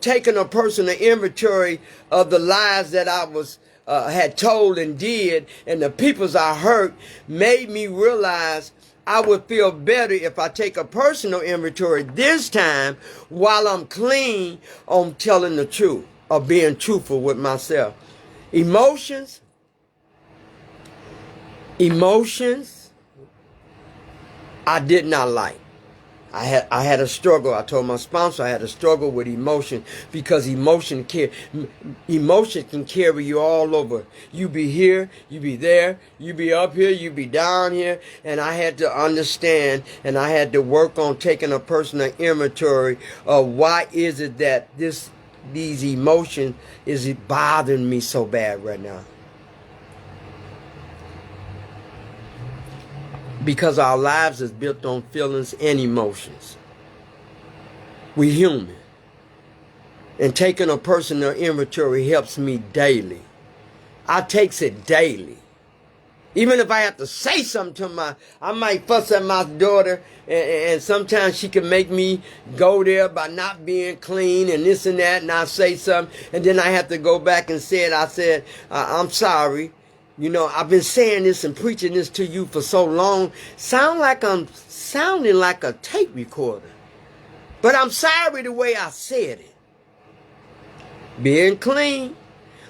taking a personal inventory of the lies that I was had told and did, and the peoples I hurt, made me realize I would feel better if I take a personal inventory this time while I'm clean on telling the truth, or being truthful with myself. Emotions, I did not like. I had a struggle. I told my sponsor I had a struggle with emotion, because emotion can carry you all over. You be here, you be there, you be up here, you be down here. And I had to understand, and I had to work on taking a personal inventory of why is it that these emotions is it bothering me so bad right now. Because our lives is built on feelings and emotions. We human. And taking a personal inventory helps me daily. I takes it daily. Even if I have to say something to I might fuss at my daughter, and sometimes she can make me go there by not being clean and this and that, and I say something, and then I have to go back and say it. I said, I'm sorry. I've been saying this and preaching this to you for so long. Sounding like a tape recorder. But I'm sorry the way I said it. Being clean,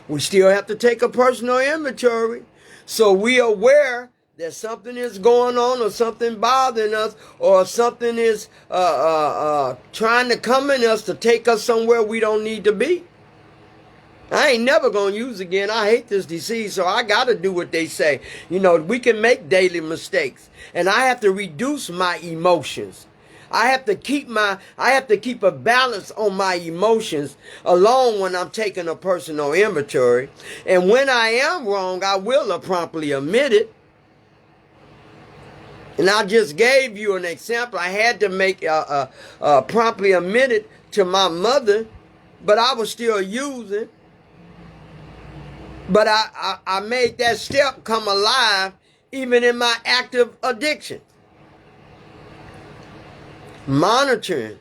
we still have to take a personal inventory. So we are aware that something is going on, or something bothering us, or something is trying to come in us to take us somewhere we don't need to be. I ain't never going to use again. I hate this disease, so I got to do what they say. We can make daily mistakes, and I have to reduce my emotions. I have to keep a balance on my emotions alone when I'm taking a personal inventory. And when I am wrong, I will promptly admit it. And I just gave you an example. I had to make promptly admit it to my mother, but I was still using. But I made that step come alive even in my active addiction. Monitoring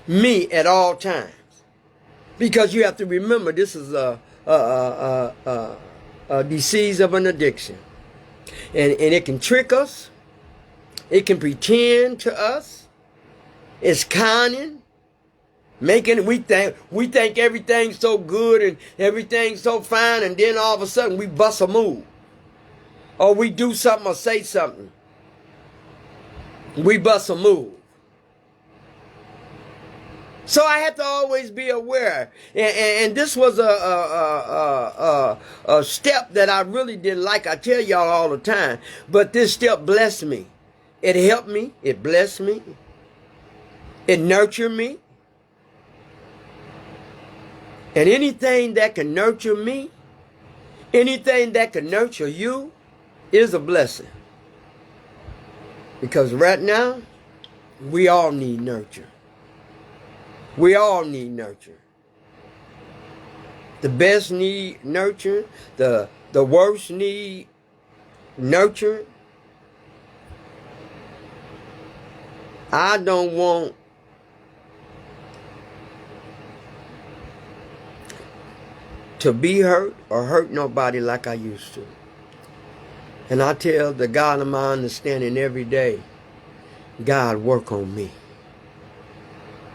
me at all times. Because you have to remember, this is a disease of an addiction. And it can trick us. It can pretend to us. It's conning. We think everything's so good and everything's so fine, and then all of a sudden we bust a move. Or we do something or say something. We bust a move. So I have to always be aware. And this was a step that I really didn't like. I tell y'all all the time. But this step blessed me. It helped me. It blessed me. It nurtured me. And anything that can nurture me, anything that can nurture you, is a blessing. Because right now, we all need nurture. We all need nurture. The best need nurture. The worst need nurture. I don't want to be hurt or hurt nobody like I used to. And I tell the God of my understanding every day, God, work on me.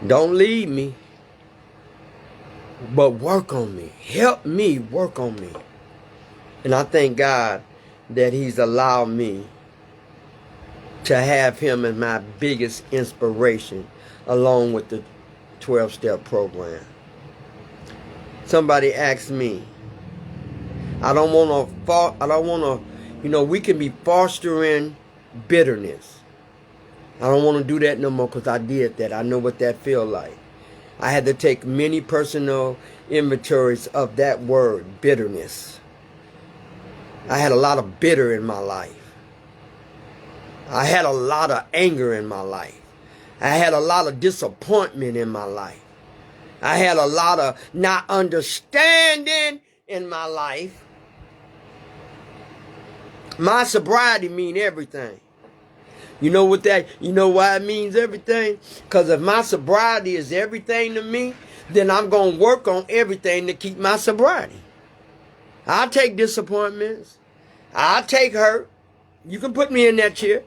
Don't leave me, but work on me. Help me work on me. And I thank God that he's allowed me to have him as my biggest inspiration, along with the 12-step program. Somebody asked me, I don't want to, we can be fostering bitterness. I don't want to do that no more because I did that. I know what that feels like. I had to take many personal inventories of that word, bitterness. I had a lot of bitter in my life. I had a lot of anger in my life. I had a lot of disappointment in my life. I had a lot of not understanding in my life. My sobriety means everything. You know why it means everything? Because if my sobriety is everything to me, then I'm going to work on everything to keep my sobriety. I'll take disappointments. I'll take hurt. You can put me in that chair.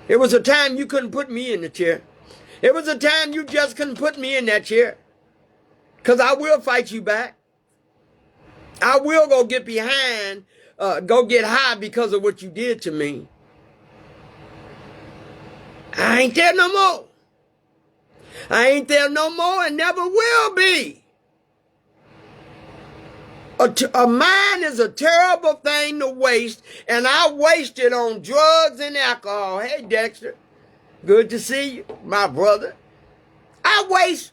There was a time you couldn't put me in the chair. There was a time you just couldn't put me in that chair. Because I will fight you back. I will go get behind, go get high because of what you did to me. I ain't there no more. I ain't there no more and never will be. A mind is a terrible thing to waste, and I wasted on drugs and alcohol. Hey, Dexter, good to see you, my brother. I waste.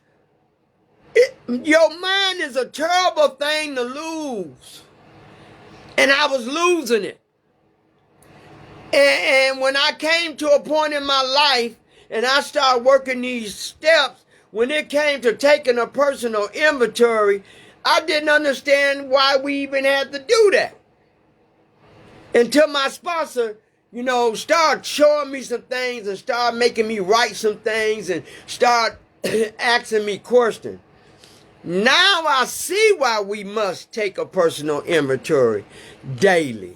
Your mind is a terrible thing to lose, and I was losing it. And when I came to a point in my life, and I started working these steps, when it came to taking a personal inventory, I didn't understand why we even had to do that. Until my sponsor, started showing me some things and started making me write some things and start asking me questions. Now I see why we must take a personal inventory daily.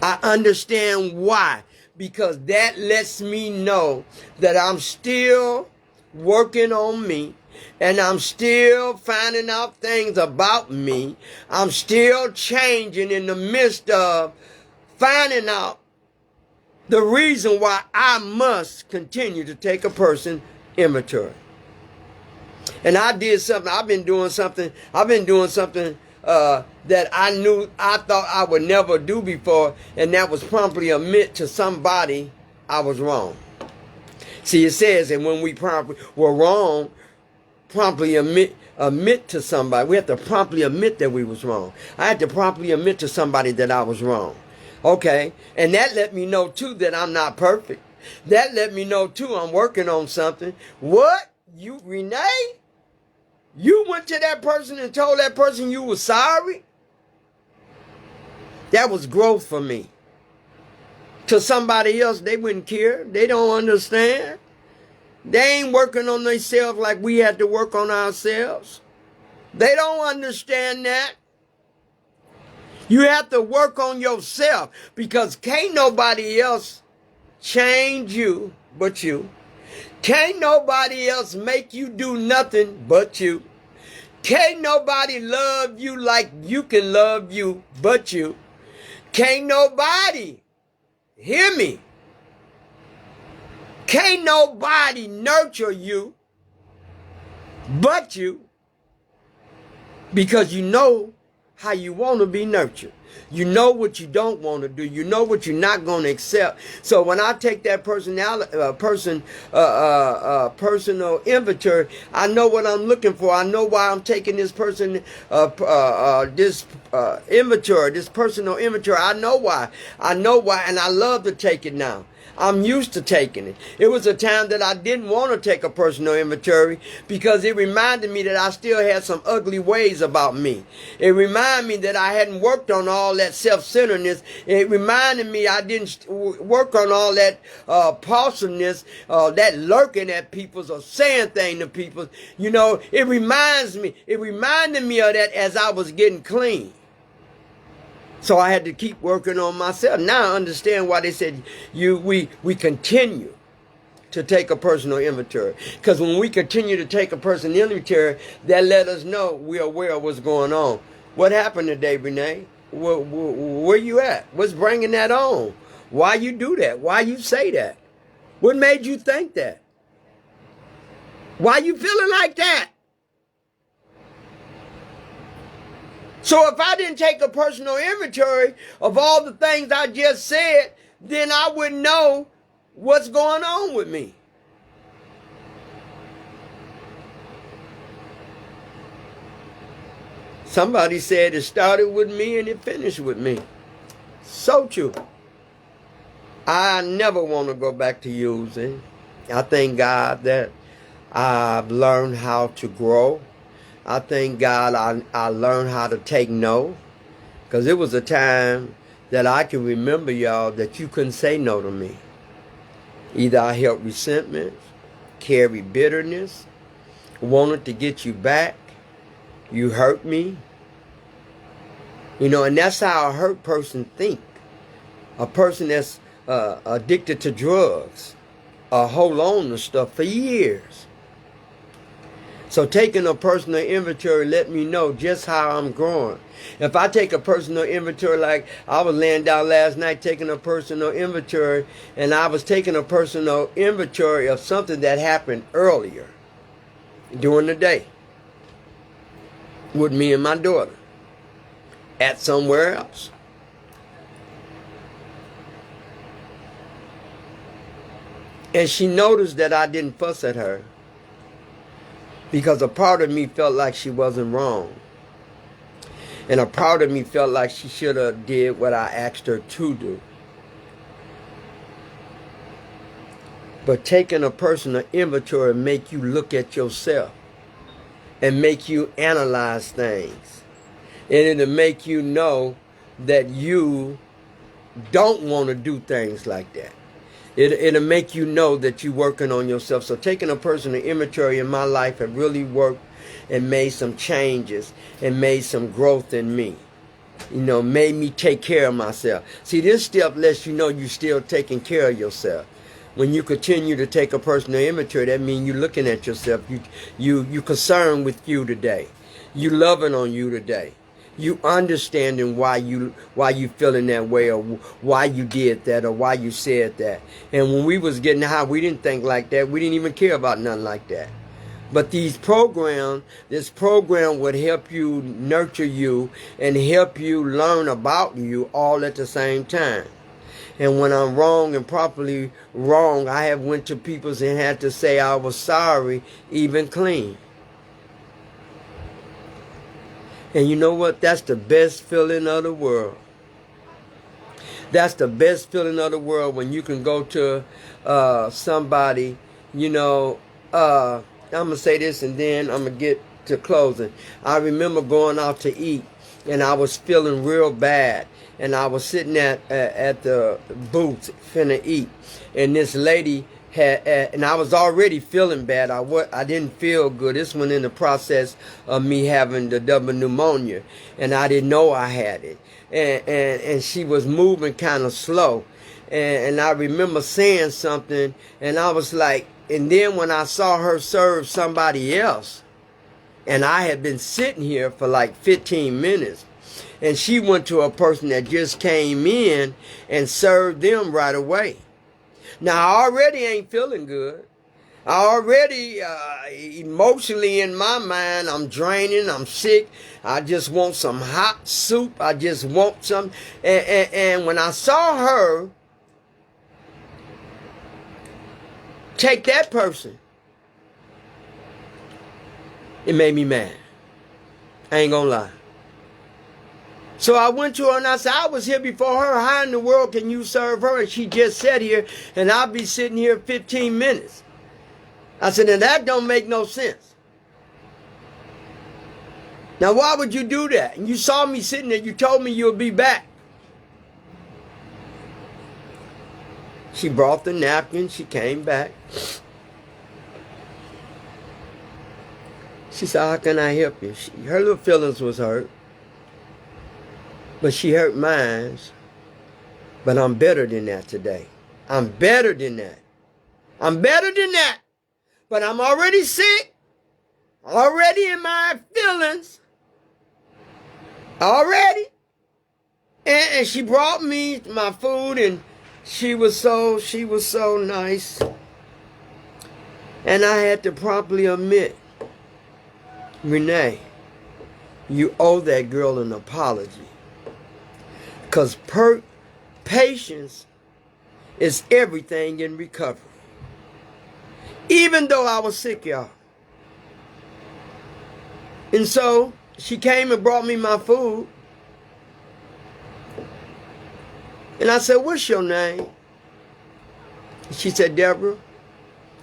I understand why. Because that lets me know that I'm still working on me. And I'm still finding out things about me. I'm still changing in the midst of finding out the reason why I must continue to take a person inventory. And I did something. I've been doing something that I thought I would never do before, and that was promptly admit to somebody I was wrong. See, it says, and when we were wrong, promptly admit to somebody. We have to promptly admit that we was wrong. I had to promptly admit to somebody that I was wrong. Okay, and that let me know too that I'm not perfect. That let me know too I'm working on something. What? You, Renee? You went to that person and told that person you were sorry? That was growth for me. To somebody else, they wouldn't care. They don't understand. They ain't working on themselves like we had to work on ourselves. They don't understand that. You have to work on yourself because can't nobody else change you but you. Can't nobody else make you do nothing but you. Can't nobody love you like you can love you but you. Can't nobody, hear me, can't nobody nurture you but you, because you know how you want to be nurtured. You know what you don't want to do. You know what you're not going to accept. So when I take that personal inventory, I know what I'm looking for. I know why I'm taking this inventory, this personal inventory. I know why, and I love to take it now. I'm used to taking it. It was a time that I didn't want to take a personal inventory because it reminded me that I still had some ugly ways about me. It reminded me that I hadn't worked on all that self-centeredness. It reminded me I didn't work on all that impulsiveness, that lurking at people's or saying things to people. It reminded me of that as I was getting clean. So I had to keep working on myself. Now I understand why they said we continue to take a personal inventory. Because when we continue to take a personal inventory, that let us know we're aware of what's going on. What happened today, Renee? Where you at? What's bringing that on? Why you do that? Why you say that? What made you think that? Why you feeling like that? So if I didn't take a personal inventory of all the things I just said, then I wouldn't know what's going on with me. Somebody said it started with me and it finished with me. So true. I never want to go back to using. I thank God that I've learned how to grow. I thank God I learned how to take no. Because it was a time that I can remember, y'all, that you couldn't say no to me. Either I held resentment, carried bitterness, wanted to get you back, you hurt me. You know, and that's how a hurt person think. A person that's addicted to drugs hold on to stuff for years. So taking a personal inventory let me know just how I'm growing. If I take a personal inventory, like I was laying down last night taking a personal inventory, and I was taking a personal inventory of something that happened earlier during the day with me and my daughter at somewhere else. And she noticed that I didn't fuss at her, because a part of me felt like she wasn't wrong. And a part of me felt like she should have did what I asked her to do. But taking a personal inventory make you look at yourself and make you analyze things. And it'll make you know that you don't want to do things like that. It'll make you know that you're working on yourself. So taking a personal inventory in my life have really worked and made some changes and made some growth in me. You know, made me take care of myself. See, this step lets you know you're still taking care of yourself. When you continue to take a personal inventory, that means you're looking at yourself. You concerned with you today. You loving on you today. You understanding why you feeling that way, or why you did that, or why you said that. And when we was getting high, we didn't think like that. We didn't even care about nothing like that. But this program would help you nurture you and help you learn about you all at the same time. And when I'm wrong and properly wrong, I have went to people and had to say I was sorry, even clean. And you know what? That's the best feeling of the world. That's the best feeling of the world, when you can go to somebody, you know, I'm going to say this and then I'm going to get to closing. I remember going out to eat and I was feeling real bad. And I was sitting at the booth finna eat. And this lady and I was already feeling bad. I didn't feel good. This one in the process of me having the double pneumonia, and I didn't know I had it. And she was moving kind of slow, and I remember saying something, and I was like, and then when I saw her serve somebody else, and I had been sitting here for like 15 minutes, and she went to a person that just came in and served them right away. Now, I already ain't feeling good. I already, emotionally in my mind, I'm draining, I'm sick. I just want some hot soup. I just want some. And when I saw her take that person, it made me mad. I ain't gonna lie. So I went to her and I said, I was here before her. How in the world can you serve her? And she just sat here and I'll be sitting here 15 minutes. I said, now that don't make no sense. Now why would you do that? And you saw me sitting there. You told me you'll be back. She brought the napkin. She came back. She said, how can I help you? Her little feelings was hurt. but she hurt mine. But I'm better than that today. I'm better than that. I'm better than that. But I'm already sick. Already in my feelings. Already. And she brought me my food, and she was so nice. And I had to promptly admit, Renee, you owe that girl an apology. Because patience is everything in recovery. Even though I was sick, y'all. And so she came and brought me my food. And I said, what's your name? She said, Deborah.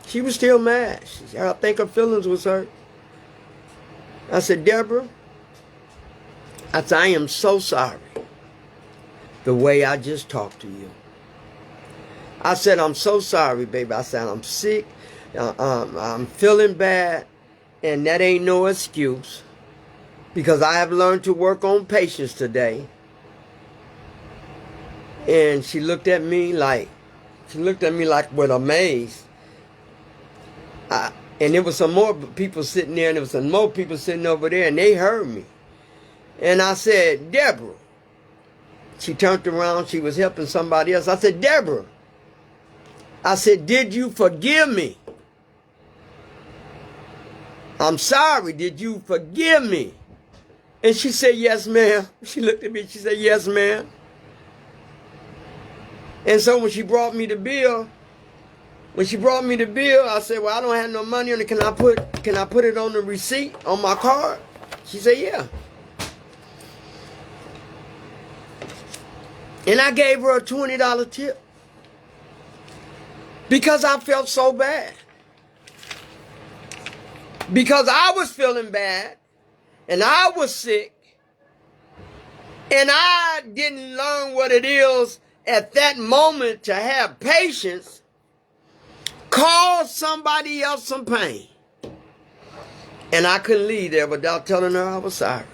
She was still mad. She said, I think her feelings was hurt. I said, Deborah, I said, I am so sorry the way I just talked to you. I said, I'm so sorry, baby. I said, I'm sick. I'm feeling bad. And that ain't no excuse. Because I have learned to work on patience today. And she looked at me like with amaze. And there was some more people sitting there, and there was some more people sitting over there, and they heard me. And I said, Deborah. She turned around. She was helping somebody else. I said, Deborah. I said, did you forgive me? I'm sorry. Did you forgive me? And she said, yes, ma'am. She looked at me. She said, yes, ma'am. And so when she brought me the bill, I said, well, I don't have no money on it. Can I put it on the receipt on my card? She said, yeah. And I gave her a $20 tip. Because I felt so bad. Because I was feeling bad. And I was sick. And I didn't learn what it is at that moment to have patience. Cause somebody else some pain. And I couldn't leave there without telling her I was sorry.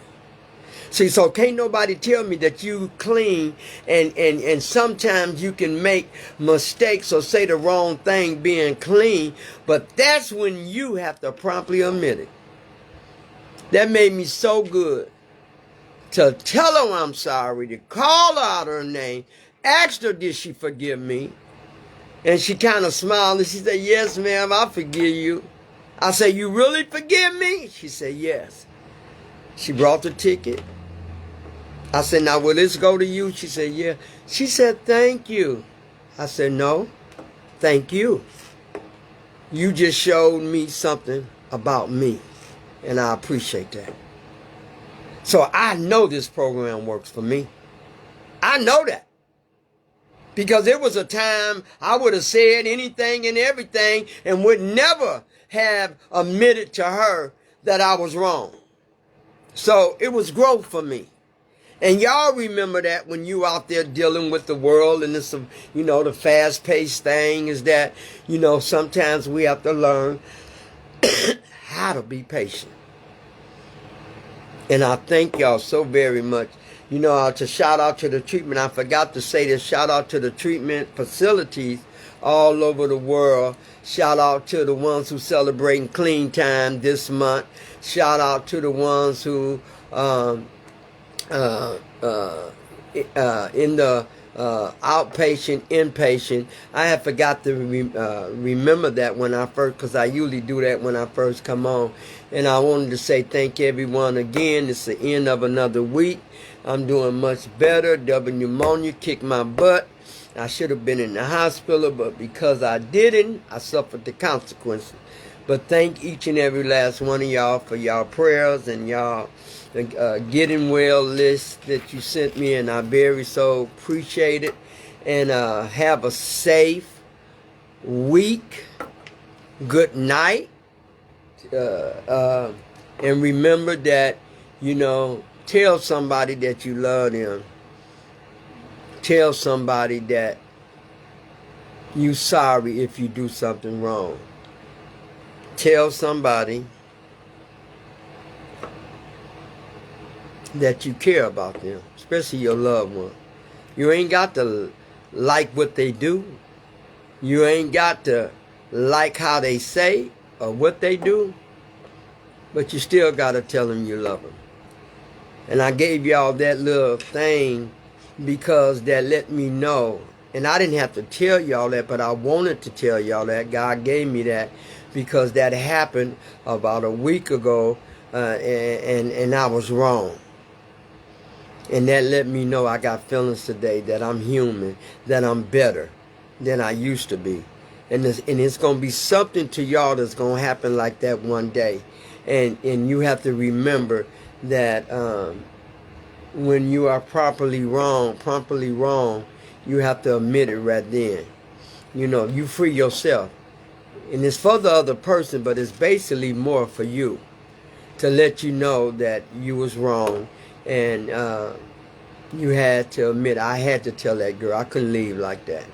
See, so can't nobody tell me that you clean and sometimes you can make mistakes or say the wrong thing being clean, but that's when you have to promptly admit it. That made me so good to tell her I'm sorry, to call her out her name, asked her did she forgive me, and she kind of smiled and she said, yes, ma'am, I forgive you. I said, you really forgive me? She said, yes. She brought the ticket. I said, now will this go to you? She said, yeah. She said, thank you. I said, no, thank you. You just showed me something about me, and I appreciate that. So I know this program works for me. I know that. Because there was a time I would have said anything and everything and would never have admitted to her that I was wrong. So it was growth for me. And y'all remember that when you out there dealing with the world and this, the fast-paced thing is that, sometimes we have to learn how to be patient. And I thank y'all so very much. To shout out to the treatment. I forgot to say this. Shout out to the treatment facilities all over the world. Shout out to the ones who celebrating Clean Time this month. Shout out to the ones who in the outpatient, inpatient. I had forgot to remember that when I first, because I usually do that when I first come on. And I wanted to say thank everyone again. It's the end of another week. I'm doing much better. Double pneumonia kicked my butt. I should have been in the hospital, but because I didn't, I suffered the consequences. But thank each and every last one of y'all for y'all prayers and y'all getting well list that you sent me, and I very so appreciate it. And have a safe week. Good night. And remember that, tell somebody that you love them. Tell somebody that you sorry if you do something wrong. Tell somebody that you care about them, especially your loved one. You ain't got to like what they do. You ain't got to like how they say or what they do, but you still got to tell them you love them. And I gave y'all that little thing because that let me know. And I didn't have to tell y'all that, but I wanted to tell y'all that. God gave me that because that happened about a week ago, and I was wrong. And that let me know I got feelings today, that I'm human, that I'm better than I used to be. And it's going to be something to y'all that's going to happen like that one day. And you have to remember that when you are properly wrong, you have to admit it right then. You know, you free yourself. And it's for the other person, but it's basically more for you, to let you know that you was wrong. And you had to admit, I had to tell that girl. I couldn't leave like that.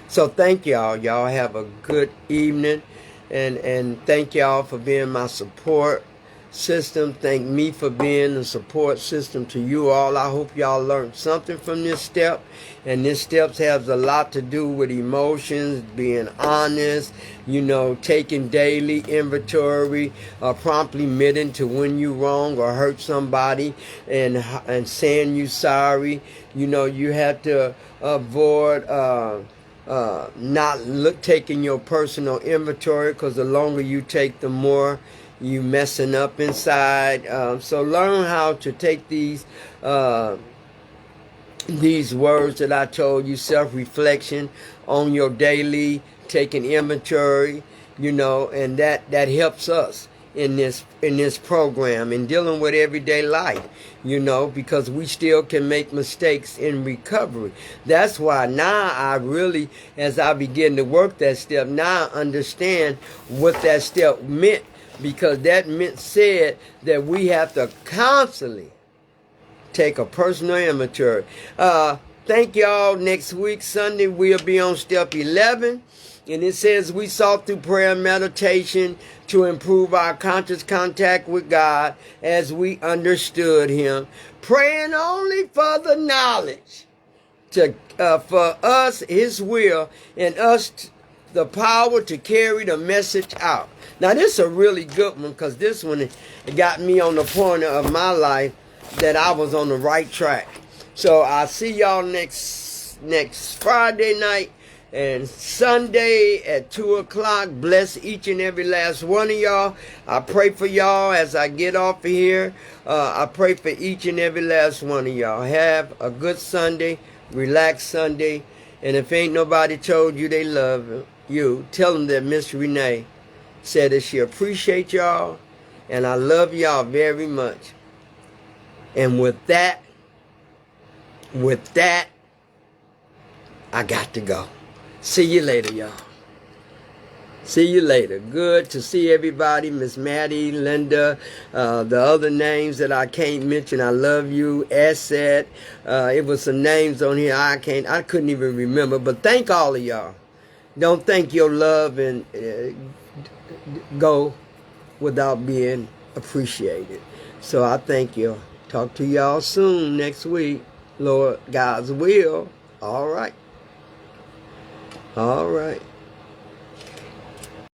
So thank y'all. Y'all have a good evening. And thank y'all for being my support system. Thank me for being the support system to you all. I hope y'all learned something from this step. And this step has a lot to do with emotions, being honest, you know, taking daily inventory, promptly admitting to when you wrong or hurt somebody, and saying you sorry. You know, you have to avoid not taking your personal inventory, because the longer you take, the more you messing up inside. So learn how to take these words that I told you, self-reflection on your daily, taking inventory, you know, and that helps us in this program, in dealing with everyday life, you know, because we still can make mistakes in recovery. That's why now I really, as I begin to work that step, now I understand what that step meant, because that said that we have to constantly take a personal inventory. Thank y'all. Next week, Sunday, we'll be on step 11. And it says we sought through prayer and meditation to improve our conscious contact with God as we understood Him, praying only for the knowledge for us, His will, and us the power to carry the message out. Now, this is a really good one, because this one got me on the point of my life that I was on the right track. So I'll see y'all next Friday night and Sunday at 2 o'clock. Bless each and every last one of y'all. I pray for y'all as I get off of here. I pray for each and every last one of y'all. Have a good Sunday, relaxed Sunday. And if ain't nobody told you they love you, tell them that Miss Renee said that she appreciate y'all. And I love y'all very much. And with that, I got to go. See you later, y'all. See you later. Good to see everybody. Miss Maddie, Linda, the other names that I can't mention. I love you. Asset. It was some names on here I couldn't even remember. But thank all of y'all. Don't think your love and go without being appreciated. So I thank you. Talk to y'all soon next week. Lord, God's will. All right. All right.